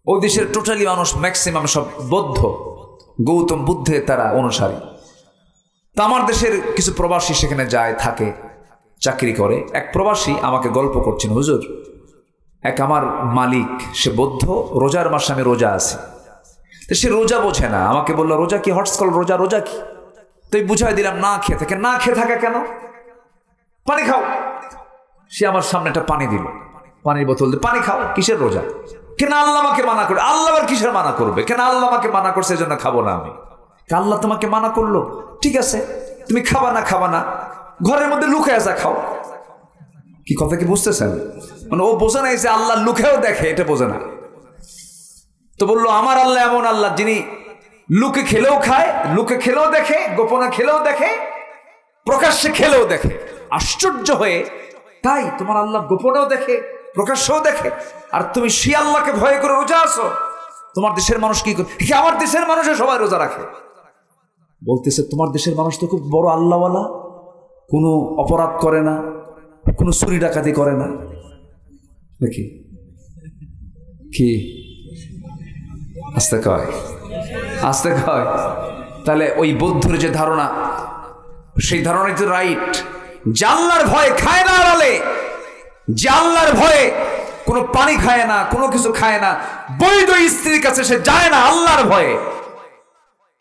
ওই দেশের টোটালি মানুষ ম্যাক্সিমাম সব বৌদ্ধ, গৌতম বুদ্ধের তারা অনুসারী। তা আমার দেশের কিছু প্রবাসী সেখানে যায়, থাকে, চাকরি করে। এক প্রবাসী আমাকে গল্প করছেন, হুজুর, এক আমার মালিক, সে বৌদ্ধ, রোজার মাসে আমি রোজা আছি। তো সে রোজা বোঝে না, আমাকে বললো রোজা কি, হটস্কল রোজা, রোজা কি? তো বুঝাই দিলাম, না খেয়ে থাকে। না খেয়ে থাকে কেন? পানি খাও। সে আমার সামনে একটা পানি দিল, পানির বোতল দিয়ে, পানি খাও। কিসের রোজা? কেন আল্লাহ আমাকে মানা করে? আল্লাহ আবার কিসের মানা করবে? কেন আল্লাহ আমাকে মানা করছে, এজন্য খাবো না আমি। আল্লাহ তোমাকে মানা করলো, ঠিক আছে, তুমি খাবা না, খাবা না, ঘরের মধ্যে লুকায় যা খাও। কি কথা কি বুঝতেছেন? মানে ও বোঝে না যে আল্লাহ লুকেও দেখে, এটা বোঝে না। তো বললো আমার আল্লাহ এমন আল্লাহ যিনি লুকে খেলেও খায়, লুকে খেলেও দেখে, গোপনে খেলেও দেখে, প্রকাশ্যে খেলেও দেখে। আশ্চর্য হয়ে, তাই তোমার আল্লাহ গোপনেও দেখে, প্রকাশ্যেও দেখে, আর তুমি সে আল্লাহকে ভয় করে রোজা আছো? তোমার দেশের মানুষ কি করে? আমার দেশের মানুষে সবাই রোজা রাখে। বলতেছে তোমার দেশের মানুষ তো খুব বড় আল্লাহওয়ালা, কোনো অপরাধ করে না, কোনো চুরি ডাকাতি করে না, নাকি? কি আস্তে কয়, আস্তে কয়। তাহলে ওই বৌদ্ধের যে ধারণা, সেই ধারণাই তো রাইট। জাল্লার ভয়ে খায় না আড়ালে, জাল্লার ভয়ে কোনো পানি খায় না, কোনো কিছু খায় না, বৈধ স্ত্রীর কাছে সে যায় না আল্লাহর ভয়ে।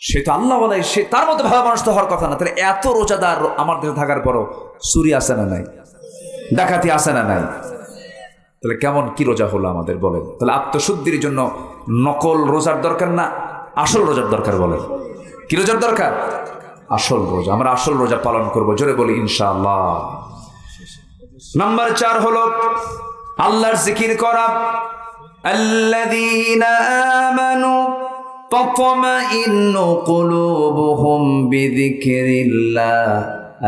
সে তো আল্লাহ বলে, সে তার মতো ভালো মানুষ তো হওয়ার কথা না। তাহলে এত রোজাদার আমার দেশে থাকার পরও চুরি আসে না নাই, ডাকাতি আসে না নাই? তাহলে কেমন কি রোজা হলো আমাদের বলেন? তাহলে আত্মশুদ্ধির জন্য নকল রোজার দরকার না, আসল রোজার দরকার। বলেন কি রোজার দরকার? আসল রোজা। আমরা আসল রোজা পালন করবো, জোরে বলি ইনশাআল্লাহ। নাম্বার 4 হলো আল্লাহর জিকির করা। আল্লাযীনা আমানু তাতমাইন্নু কুলুবুহুম বিযিকরিল্লাহ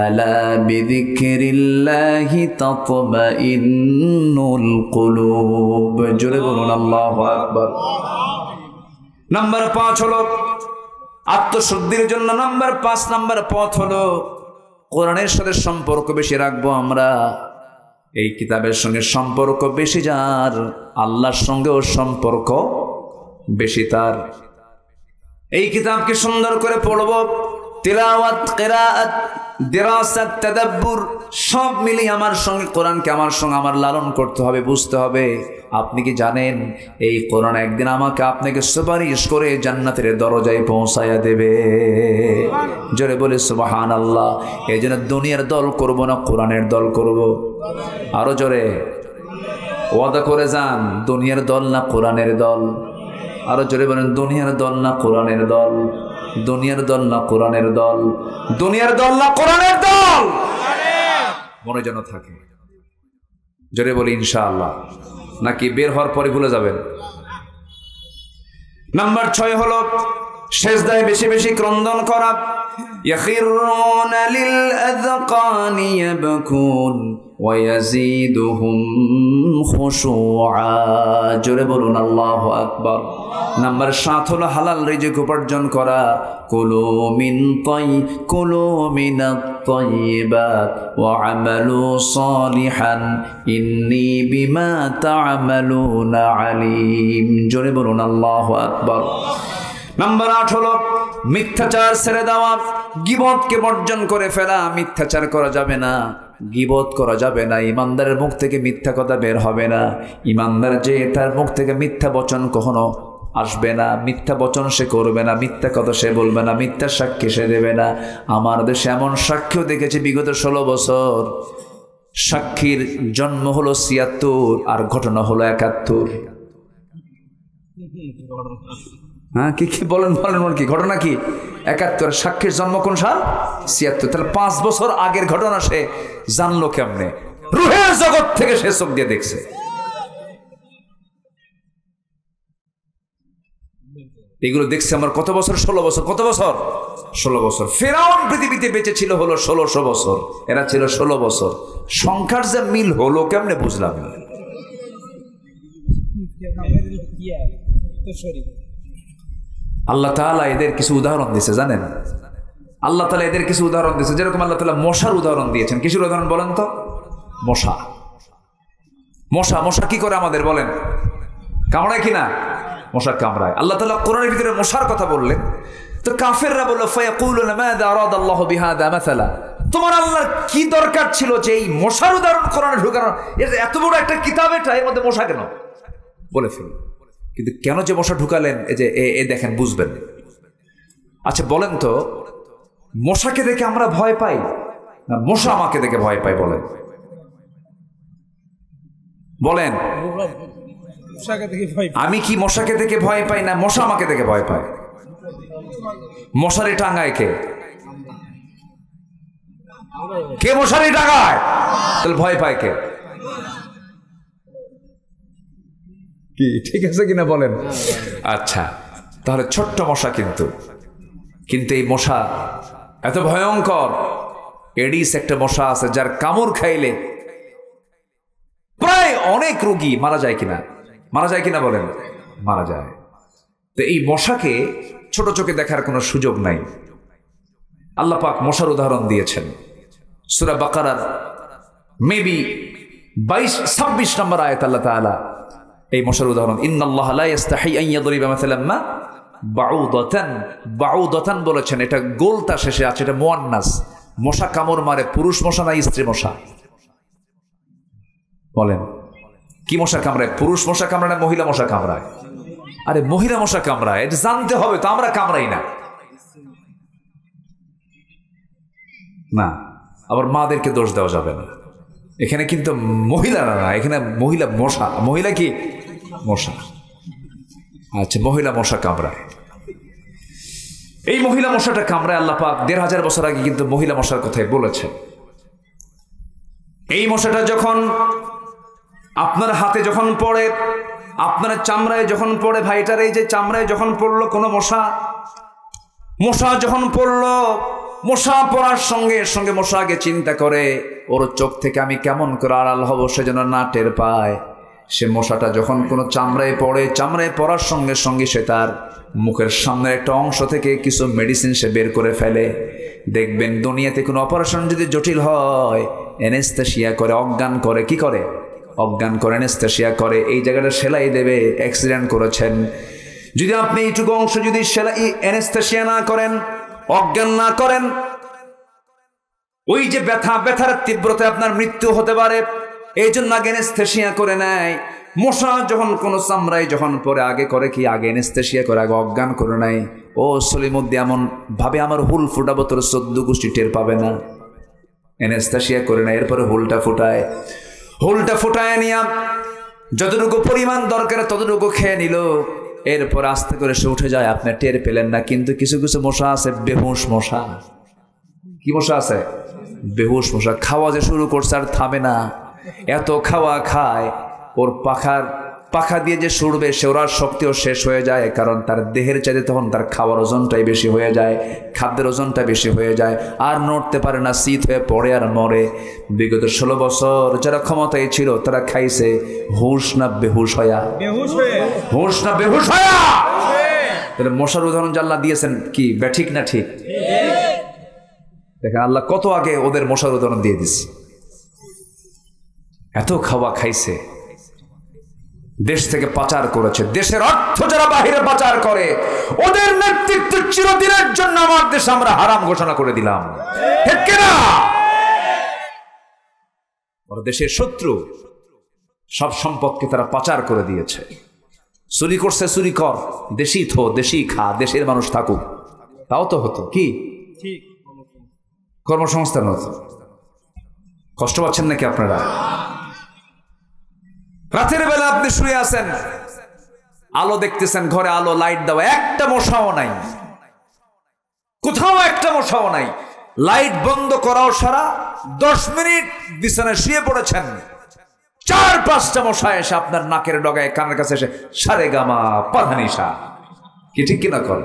আলা বিযিকরিল্লাহি তাতমাইন্নুল কুলুব। জোরে বলুন আল্লাহু আকবার। নাম্বার 5 হলো আত্মশুদ্ধির জন্য নাম্বার 5 নাম্বার পথ হলো কোরআনের সাথে সম্পর্ক বেশি রাখবো আমরা। এই কিতাবের সঙ্গে সম্পর্ক বেশি যার, আল্লাহর সঙ্গেও সম্পর্ক বেশি তার। এই কিতাবকে সুন্দর করে পড়বো, তিলাওয়াত, কিরাআত, দিরাসাত, তাদাব্বুর সব মিলিয়ে আমার সঙ্গে কোরআনকে আমার সঙ্গে আমার লালন করতে হবে, বুঝতে হবে। আপনি কি জানেন এই কোরআন একদিন আমাকে আপনাকে সুপারিশ করে জান্নাতের দরজায় পৌঁছায়া দেবে? জোরে বলে সুবহানাল্লাহ। এই জন্য দুনিয়ার দল করব না, কোরআনের দল করব। আরো জোরে ওয়াদা করে যান, দুনিয়ার দল না কোরআনের দল। আরো জোরে বলেন, দুনিয়ার দল না কোরআনের দল। দুনিয়ার দল না কোরআনের দল? দুনিয়ার দল না কোরআনের দল? মনে যেন থাকে। জোরে বলি ইনশাআল্লাহ। নাকি বের হওয়ার পরে ভুলে যাবেন? নাম্বার 6 হলো সেজদায় বেশি বেশি ক্রন্দন করা। ইয়াখিরুনা লিল আযকানি ইয়াবকুন ওয়া ইয়াজিদুহুম খুশুআ। জোরে বলুন আল্লাহু আকবার। নাম্বার 7 হলো হালাল রিজিক উপার্জন করা। কুলু মিনাত তাইয়্যিবাত ওয়া আমালু সালিহান ইন্নী বিমা তা'মালুনা আলিম। জোরে বলুন আল্লাহু আকবার। নাম্বার 8 হলো মিথ্যাচার ছেড়ে দেওয়া, গীবতকে বর্জন করে ফেলা। মিথ্যাচার করা যাবে না, গীবত করা যাবে না। ইমানদারের মুখ থেকে মিথ্যা কথা বের হবে না। ইমানদার যে তার মুখ থেকে মিথ্যা বচন কখনো আসবে না, মিথ্যা বচন সে করবে না, মিথ্যা কথা সে বলবে না, মিথ্যা সাক্ষী সে দেবে না। আমার দেশে এমন সাক্ষ্য দেখেছি বিগত 16 বছর, সাক্ষীর জন্ম হলো 76 আর ঘটনা হলো 71। হ্যাঁ, কি বলেন কি ঘটনা? কি 71? সাক্ষীর জন্ম কোন সাল? 76। তাহলে 5 বছর আগের ঘটনা সে জানলো কেমনে? রুহের জগৎ থেকে সে চোখ দিয়ে দেখছে। এগুলো দেখছে আমার কত বছর? 16 বছর। কত বছর? 16 বছর। ফেরাউন পৃথিবীতে বেঁচে ছিল হলো 1600 বছর, এরা ছিল 16 বছর। সংখ্যার যে মিল হলো কেমনে বুঝলাম না। আল্লাহ তাআলা এদের কিছু উদাহরণ দিয়েছে, জানেন? আল্লাহ তাআলা এদের কিছু উদাহরণ দিয়েছে। যেরকম আল্লাহ তাআলা মশার উদাহরণ দিয়েছেন। কিসের উদাহরণ বলেন তো? মশা। মশা কি করে আমাদের বলেন? কামড়ায় কিনা? মশা কামড়ায়। আল্লাহ তাআলা কোরআনের ভিতরে মশার কথা বললেন, তো কাফেররা বলল ফায়াকুলুনা মাযা আরাদাল্লাহু বিহাযা মাসালা। তোমার আল্লাহর কি দরকার ছিল যে এই মশার উদাহরণ কোরআনে ঢুকানো? এত বড় একটা কিতাব, এটা এর মধ্যে মশা কেন? বলে ফেল। কিন্তু কেন যে মশা ঢুকালেন এই যে এ দেখেন, বুঝবেন। আচ্ছা বলেন তো, মশাকে দেখে আমরা ভয় পাই না মশা আমাকে দেখে ভয় পাই? বলেন বলেন। আমি কি মশাকে দেখে ভয় পাই না মশা আমাকে দেখে ভয় পায়? মশারি টাঙ্গায় কে? কে মশারি টাঙ্গায়? তাহলে ভয় পায় কে? কি ঠিক আছে কিনা বলেন? আচ্ছা, তাহলে ছোট্ট মশা কিন্তু এই মশা এত ভয়ঙ্কর। এডিস একটা মশা আছে যার কামড় খাইলে প্রায় অনেক রোগী মারা যায় কিনা? মারা যায় কিনা বলেন? মারা যায়। তো এই মশাকে ছোট চোখে দেখার কোনো সুযোগ নাই। আল্লাহ পাক মশার উদাহরণ দিয়েছেন সূরা বাকারার মেবি 22-26 নম্বর আয়াত। আল্লাহ তাআলা এই মশার উদাহরণ, ইন্নাল্লাহা লা ইস্তাহি আন ইয়াদরিবা মাসালাম মা বাউদাতান বলেছেন। এটা গোলতা শেষে আছে, এটা মুয়ান্নাস। মশা কামড় মারে পুরুষ মশা না স্ত্রী মশা? বলেন কি মশা কামড়ায়? পুরুষ মশা কামড়ায় না মহিলা মশা কামড়ায়? আরে মহিলা মশা কামড়ায়, এটা জানতে হবে তো। আমরা কামড়াই না। না, আবার মাদেরকে দোষ দেওয়া যাবে না। এখানে কিন্তু মহিলারা না, এখানে মহিলা মশা। মহিলা কি? মশা। আচ্ছা, মহিলা মশা কামড়ায়। এই মহিলা মশাটা কামড়ায় আল্লাহ পাক 1500 বছর আগে কিন্তু মহিলা মশার কথাই বলেছেন। এই মশাটা যখন আপনার হাতে যখন পড়ে, আপনার চামড়ায় যখন পড়ে, ভাইটার এই যে চামড়ায় যখন পড়লো কোনো মশা যখন পড়লো, মশা পড়ার সঙ্গে সঙ্গে মশা আগে চিন্তা করে ওর চোখ থেকে আমি কেমন করে আড়াল হব, সে যেন না টের পায়। সে মশাটা যখন কোনো চামড়ায় পড়ে, চামড়ায় পড়ার সঙ্গে সঙ্গে সে তার মুখের সামনের একটা অংশ থেকে কিছু মেডিসিন সে বের করে ফেলে। দেখবেন দুনিয়াতে কোনো অপারেশন যদি জটিল হয়, অ্যানেস্থেসিয়া করে, অজ্ঞান করে। কি করে? অজ্ঞান করে, অ্যানেস্থেসিয়া করে। এই জায়গাটা সেলাই দেবে, অ্যাক্সিডেন্ট করেছেন, যদি আপনি এইটুকু অংশ যদি সেলাই অ্যানেস্থেসিয়া না করেন, অজ্ঞান না করেন, ওই যে ব্যথার তীব্রতায় আপনার মৃত্যু হতে পারে। এই জন্য আগে অ্যানেস্থেসিয়া করে নেয়। মশা যখন কোনো চামড়ায় যখন পরে আগে করে কি? আগে অ্যানেস্থেসিয়া করে, আগে অজ্ঞান করে নেয়। ও সলিমুদ্দি এমন ভাবে আমার হুল ফুটাবো, তোর 14 গোষ্ঠী টের পাবে না। অ্যানেস্থেসিয়া করে নেয়, এরপরে হুলটা ফুটায় নিয়ে যতটুকু পরিমাণ দরকার ততটুকু খেয়ে নিল। এরপর আস্তে করে সে উঠে যায়, আপনি টের পেলেন না। কিন্তু কিছু কিছু মশা আছে বেহুশ মশা। কি মশা আছে? বেহুশ মশা। খাওয়া যে শুরু করছে আর থামে না, এত খাওয়া খায়, ওর পাখা দিয়ে যে সরবে সে ওর শক্তিও শেষ হয়ে যায়, কারণ তার দেহের চাইতে তখন তার খাওয়ার ওজনটাই বেশি হয়ে যায়, খাদ্যের ওজনটা বেশি হয়ে যায়, আর নড়তে পারে না, শীত হয়ে পড়ে আর মরে। বিগত 16 বছর যারা ক্ষমতায় ছিল তারা খাইছে হুশ না বেহুশ হয়া? হুশ না বেহুশ হয়া? তাহলে মশার উদাহরণ আল্লাহ দিয়েছেন কি ব্যাঠিক না ঠিক? দেখেন আল্লাহ কত আগে ওদের মশার উদাহরণ দিয়ে দিচ্ছে। এত খাওয়া খাইছে, দেশ থেকে পাচার করেছে, দেশের অর্থ যারা বাহিরে পাচার করে ওদের নেতৃত্ব চিরদিনের জন্য আমার দেশ আমরা হারাম ঘোষণা করে দিলাম। ঠিক কিনা? ওরা দেশের শত্রু, সব সম্পদকে তারা পাচার করে দিয়েছে। চুরি করছে, চুরি কর, দেশি থো, দেশি খা, দেশের মানুষ থাকুক, তাও তো হতো কি? কর্মসংস্থান হতো। কষ্ট পাচ্ছেন নাকি আপনারা? রাতের বেলা আপনি শুয়ে আছেন, আলো দেখতেছেন, ঘরে আলো, লাইট দেওয়া, একটা মশাও নাই, কোথাও একটা মশাও নাই। লাইট বন্ধ করাও সারা 10 মিনিট বিছানায় শুয়ে পড়েছেন, 4-5টা মশা এসে আপনার নাকের ডগায়, কানের কাছে এসে সারে গামা পাধানিসা। কি ঠিক কিনা কর?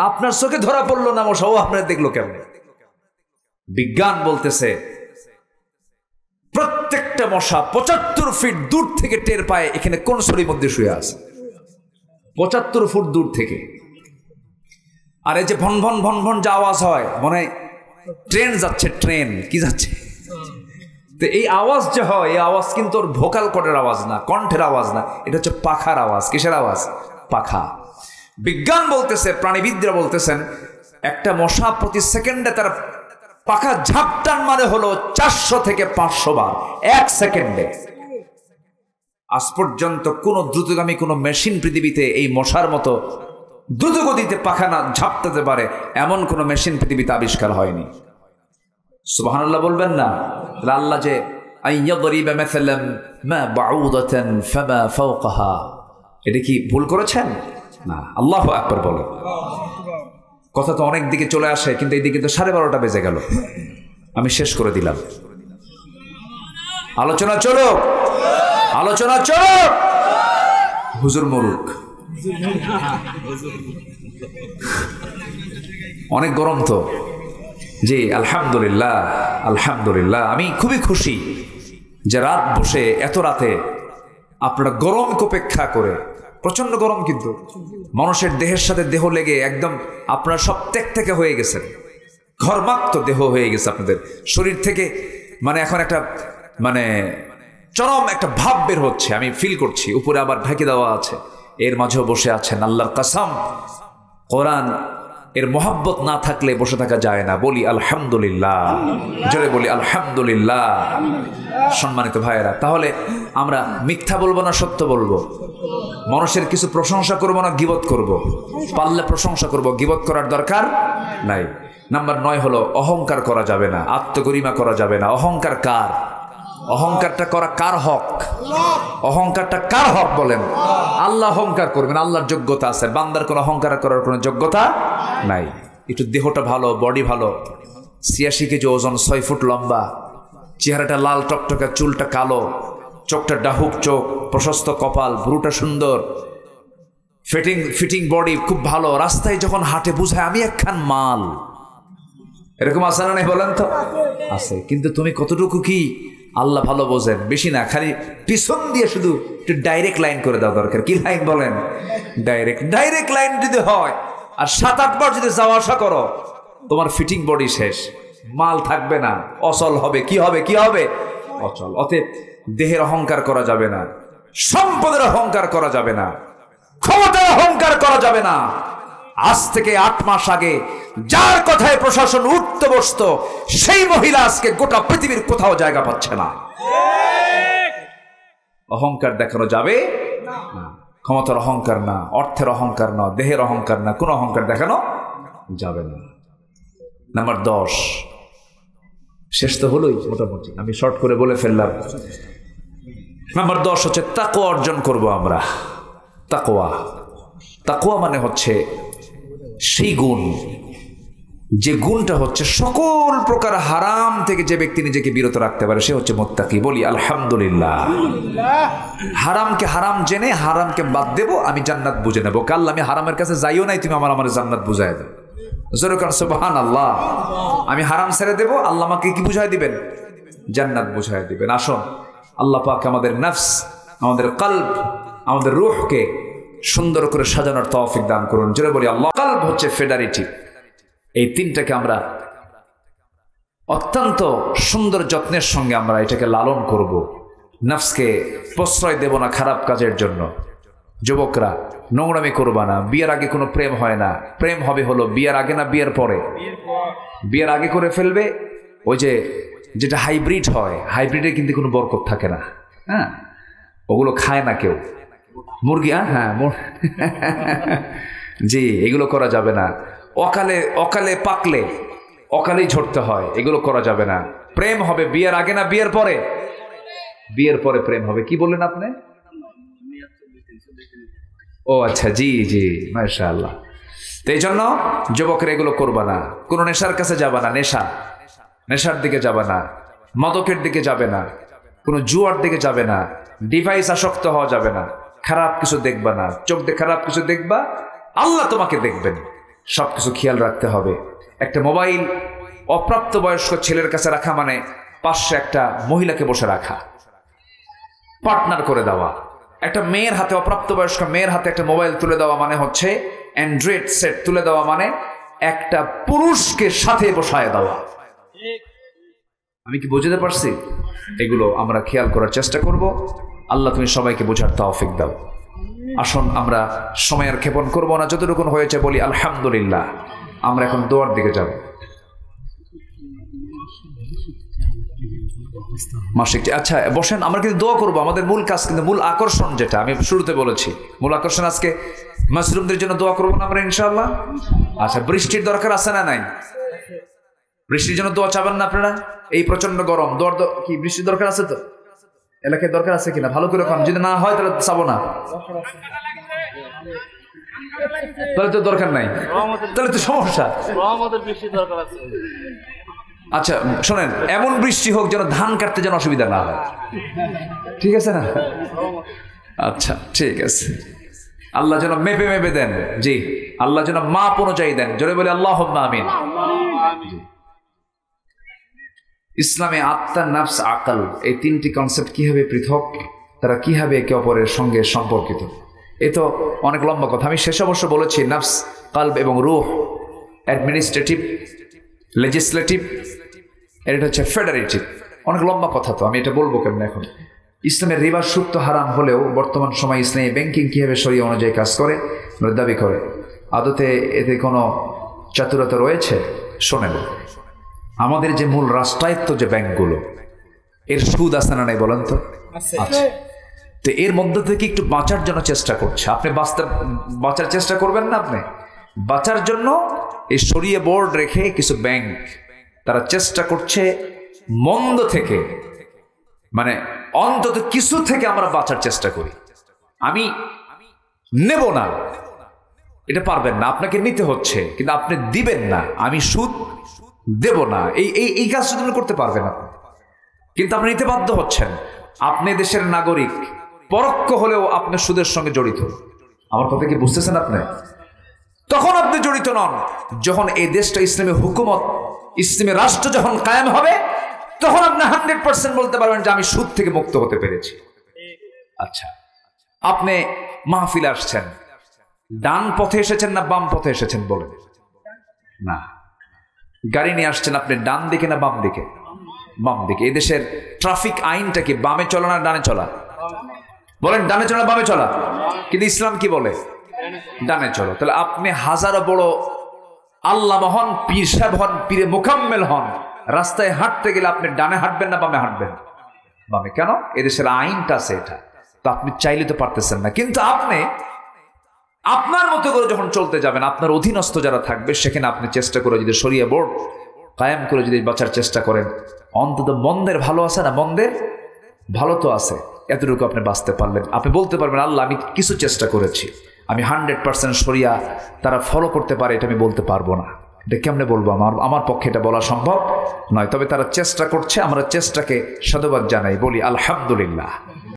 আপনার চোখে ধরা পড়লো না মশা, ও আপনার দেখলো কেমন? বিজ্ঞান বলতেছে প্রত্যেকটা মশা 75 ফিট দূর থেকে টের পায় এখানে কোন শরীর মধ্যে শুয়ে আছে। 75 ফুট দূর থেকে। আর এই যে ভন ভন ভন ভন যে আওয়াজ হয়, মনে হয় ট্রেন যাচ্ছে। ট্রেন কি যাচ্ছে? তো এই আওয়াজ যে হয়, এই আওয়াজ কিন্তু ওর ভোকাল কর্ডের আওয়াজ না, কণ্ঠের আওয়াজ না, এটা হচ্ছে পাখার আওয়াজ। কিসের আওয়াজ? পাখা। বিজ্ঞান বলতেছে, প্রাণীবিদরা বলতেছেন, একটা মশা প্রতি সেকেন্ডে তার পাখা ঝাপটান মানে হলো 400 থেকে 500 বার 1 সেকেন্ডে। আজ পর্যন্ত কোন দ্রুতগামী কোন মেশিন পৃথিবীতে এই মশার মতো দ্রুত গতিতে পাখা না ঝাপটাতে পারে এমন কোন মেশিন পৃথিবীতে আবিষ্কার হয়নি। সুবহানাল্লাহ বলবেন না? আল্লাহ যে আইয়াদরিবা মাসালাম মা বাউদাতান ফামা ফাওকাহা, এটা কি ভুল করেছেন? না, আল্লাহু আকবার বলে। কথা তো অনেক দিকে চলে আসে, কিন্তু এই দিকে তো 12:30 বেজে গেল। আমি শেষ করে দিলাম। আলোচনা চলো, আলোচনা চলো। হুজুর মরুক, অনেক গরম তো। জি আলহামদুলিল্লাহ, আলহামদুলিল্লাহ। আমি খুবই খুশি যে রাত বসে এত রাতে আপনারা গরমকে উপেক্ষা করে, প্রচন্ড গরম কিন্তু মানুষের দেহের সাথে দেহ লেগে একদম আপনারা সব ত্যাগ থেকে হয়ে গেছেন, ঘর্মাক্ত দেহ হয়ে গেছে আপনাদের শরীর থেকে। মানে এখন একটা মানে চরম একটা ভাব বের হচ্ছে, আমি ফিল করছি। উপরে আবার ঢাকি দেওয়া আছে, এর মাঝেও বসে আছেন। আল্লাহর কসম, কোরআন এর মোহাব্বত না থাকলে বসে থাকা যায় না। বলি আলহামদুলিল্লাহ, জোরে বলি আলহামদুলিল্লাহ। সম্মানিত ভাইয়েরা, তাহলে আমরা মিথ্যা বলবো না সত্য বলবো? মানুষের কিছু প্রশংসা করবো না গীবত করব? পারলে প্রশংসা করব, গীবত করার দরকার নাই। নাম্বার 9 হলো অহংকার করা যাবে না, আত্মগরিমা করা যাবে না। অহংকার কার? অহংকারটা করা কার হক? অহংকারটা কার হক বলেন? আল্লাহ অহংকার করবেন, আল্লাহর যোগ্যতা আছে। বান্দার কোনো অহংকার করার কোনো যোগ্যতা নাই। একটু দেহটা ভালো, বডি ভালো, 86 কেজি ওজন, 6 ফুট লম্বা, চেহারাটা লাল টকটকা, চুলটা কালো, চোখটা ডাহুক চোখ, প্রশস্ত কপাল, ভ্রুটা সুন্দর, ফিটিং বডি খুব ভালো। রাস্তায় যখন হাঁটে বুঝায় আমি একখান মাল। এরকম আছে না নেই বলেন তো? আছে। কিন্তু তুমি কতটুকু কি আল্লাহ ভালো বোঝেন, বেশি না, খালি পিছন দিয়ে শুধু একটু ডাইরেক্ট লাইন করে দেওয়া দরকার। কি লাইন বলেন? ডাইরেক্ট লাইন যদি হয় আর 7-8 বার যদি যাওয়া আসা করো, তোমার ফিটিং বডি শেষ, মাল থাকবে না, অচল হবে। কি হবে? কি হবে? অচল। অতএব দেহের অহংকার করা যাবে না, সম্পদের অহংকার করা যাবে না, ক্ষমতার অহংকার করা যাবে না। আজ থেকে 8 মাস আগে যার কথায় প্রশাসন উঠতে বসত, সেই মহিলা আজকে গোটা পৃথিবীর কোথাও জায়গা পাচ্ছে না। অহংকার দেখানো যাবে না। ক্ষমতার অহংকার না, অর্থের অহংকার না, দেহের অহংকার না, কোনো অহংকার দেখানো যাবে না। নাম্বার 10, শেষ তো হলোই মোটামুটি, আমি শর্ট করে বলে ফেললাম। নাম্বার 10 হচ্ছে তাকওয়া অর্জন করব আমরা। তাকওয়া, তাকওয়া মানে হচ্ছে সেই গুণ, যে গুণটা হচ্ছে সকল প্রকার হারাম থেকে যে ব্যক্তি নিজেকে বিরত রাখতে পারে সে হচ্ছে মুত্তাকি। বলি আলহামদুলিল্লাহ। হারামকে হারাম জেনে হারামকে বাদ দেবো, আমি জান্নাত বুঝে নেবো। কাল আমি হারামের কাছে যাইও নাই, তুমি আমার জান্নাত বুঝাই দেবো। সুবহানাল্লাহ। আমি হারাম ছেড়ে দেবো, আল্লাহ আমাকে কি বুঝাই দিবেন? জান্নাত বুঝাই দিবেন। আসুন আল্লাহ পাক আমাদের নফস, আমাদের কলব, আমাদের রূহকে সুন্দর করে সাজানোর তৌফিক দান করুন। জোরে বলি আল্লাহ। কলব হচ্ছে ফেডারেটিভ। এই তিনটাকে আমরা অত্যন্ত সুন্দর যত্নের সঙ্গে আমরা এটাকে লালন করব। নফসকে প্রশ্রয় দেব না খারাপ কাজের জন্য। যুবকরা নোংরামি করবা না। বিয়ের আগে কোনো প্রেম হয় না, প্রেম হবে হলো বিয়ের আগে না বিয়ের পরে। বিয়ের আগে করে ফেলবে, ওই যে যেটা হাইব্রিড হয়, হাইব্রিডে কিন্তু কোনো বরকত থাকে না। হ্যাঁ, ওগুলো খায় না কেউ। মুরগি, হ্যাঁ জি, এগুলো করা যাবে না। অকালে অকালে পাকলে অকালেই ঝরতে হয়, এগুলো করা যাবে না। প্রেম হবে বিয়ের আগে না বিয়ের পরে? বিয়ের পরে প্রেম হবে। কি বললেন আপনি? ও আচ্ছা, জি জি, মাশাআল্লাহ। তো এই জন্য যুবকের এগুলো করবা না। কোনো নেশার কাছে যাবা না, নেশার দিকে যাবে না, মাদকের দিকে যাবে না, কোনো জুয়ার দিকে যাবে না, ডিভাইস আসক্ত হওয়া যাবে না, খারাপ কিছু দেখবা না। চোখ দিয়ে খারাপ কিছু দেখবা, আল্লাহ তোমাকে দেখবেন। সবকিছু খেয়াল রাখতে হবে। একটা মোবাইল অপ্রাপ্ত বয়স্ক ছেলের কাছে রাখা মানে পাশে একটা মহিলাকে বসে রাখা, পার্টনার করে দেওয়া। একটা মেয়ের হাতে, অপ্রাপ্ত বয়স্ক মেয়ের হাতে একটা মোবাইল তুলে দেওয়া মানে হচ্ছে অ্যান্ড্রয়েড সেট তুলে দেওয়া মানে একটা পুরুষকে সাথে বসায় দেওয়া। আমি কি বুঝতে পারছি? এগুলো আমরা খেয়াল করার চেষ্টা করব। আল্লাহ তুমি সবাইকে বোঝার তৌফিক দাও। আসুন আমরা সময়ের ক্ষেপণ করব না, যতটুকু হয়েছে বলি আলহামদুলিল্লাহ। আমরা এখন দোয়ার দিকে যাব। মাসিক, আচ্ছা বসেন, আমরা কিন্তু দোয়া করবো। আমাদের মূল কাজ কিন্তু, মূল আকর্ষণ যেটা আমি শুরুতে বলেছি, মূল আকর্ষণ আজকে মাশরুমদের জন্য দোয়া করবো না আমরা ইনশাআল্লাহ। আচ্ছা, বৃষ্টির দরকার আছে না নাই? বৃষ্টির জন্য দোয়া চাবেন না আপনারা? এই প্রচন্ড গরম, কি বৃষ্টির দরকার আছে? তো এলাকায় দরকার আছে কিনা ভালো করে কম। যদি না হয় তাহলে চাবো না, তাহলে তো দরকার নাই, তাহলে তো সমস্যা। আচ্ছা শোনেন, এমন বৃষ্টি হোক যেন ধান কাটতে যেন অসুবিধা না হয়, ঠিক আছে না? আচ্ছা ঠিক আছে। আল্লাহ যেন মেপে মেপে দেন। জি, আল্লাহ যেন মাপ অনুযায়ী দেন। জোরে বলে আল্লাহুম্মা আমিন। ইসলামে আত্মা, নফস, আকল, এই তিনটি কনসেপ্ট কিভাবে পৃথক, তারা কিভাবে একে অপরের সঙ্গে সম্পর্কিত, এ তো অনেক লম্বা কথা। আমি শেষ অবশ্য বলেছি নফস, কলব এবং রূহ অ্যাডমিনিস্ট্রেটিভ, লেজিসলেটিভ, এটা হচ্ছে ফেডারেটিভ। অনেক লম্বা কথা, তো আমি এটা বলবো কেমন। এখন ইসলামের রিবা সুদ তো হারাম হলেও বর্তমান সময় ইসলামী ব্যাংকিং কীভাবে শরিয়া অনুযায়ী কাজ করে দাবি করে, আদতে এতে কোনো চাতুরতা রয়েছে? শোনেন, আমাদের যে মূল রাষ্ট্রায়ত্ত যে ব্যাংকগুলো, এর সুদ আছে না নাই বলেন তো? আচ্ছা, তো এর মধ্যে থেকে একটু বাঁচার জন্য চেষ্টা করছে। আপনি বাঁচার চেষ্টা করবেন না? আপনি বাঁচার জন্য এই শরিয়া বোর্ড রেখে কিছু ব্যাংক তারা চেষ্টা করছে মন্দ থেকে, মানে অন্তত কিছু থেকে আমরা বাঁচার চেষ্টা করি। আমি নেব না, এটা পারবেন না, আপনাকে নিতে হচ্ছে, কিন্তু আপনি দিবেন না। আমি সুদ দেব না, এই কাজ শুধু করতে পারবেন না, কিন্তু আপনি নিতে বাধ্য হচ্ছেন। আপনি দেশের নাগরিক, পরোক্ষ হলেও আপনি সুদের সঙ্গে জড়িত। আমার কথা কি বুঝতেছেন আপনি? তখন আপনি জড়িত নন যখন এই দেশটা ইসলামী হুকুমত, ইসলামী রাষ্ট্র যখন কায়েম হবে, তখন আপনি 100% বলতে পারবেন যে আমি সুদ থেকে মুক্ত হতে পেরেছি। আচ্ছা, আপনি মাহফিলে আসছেন, ডান পথে এসেছেন না বাম পথে এসেছেন বলেন? না, গাড়ি নিয়ে আসছেন আপনি ডান দিকে না বাম দিকে? বাম দিকে। এই দেশের ট্রাফিক আইনটা কি বামে চলা না ডানে চলা? বলেন ডানে চলা বামে চলা? কিন্তু ইসলাম কি বলে? ডানে চলো। তাহলে আপনি হাজারো বড় আল্লামা হন, পীর সাহেব হন, পীরে মুকাম্মেল হন, রাস্তায় হাঁটতে গেলে আপনি ডানে হাঁটবেন না বামে হাঁটবেন? বামে। কেন? এদেশের আইনটা আছে এটা। তো আপনি চাইলে তো পারতেছেন না, কিন্তু আপনি আপনার মতো করে যখন চলতে যাবেন, আপনার অধীনস্থ যারা থাকবে সেখানে আপনি চেষ্টা করে যদি শরিয়া বোর্ড কায়েম করে যদি বাঁচার চেষ্টা করেন, অন্তত মন্দের ভালো আছে না? মন্দের ভালো তো আছে, এতটুকু আপনি বাঁচতে পারলেন। আপনি বলতে পারবেন আল্লাহ আমি কিছু চেষ্টা করেছি, আমি 100% শরিয়া তারা ফলো করতে পারে এটা আমি বলতে পারবো না। এটা কেমনে বলবো? আমার পক্ষে এটা বলা সম্ভব নয়। তবে তারা চেষ্টা করছে, আমরা চেষ্টাকে সাধুবাদ জানাই, বলি আলহামদুলিল্লাহ।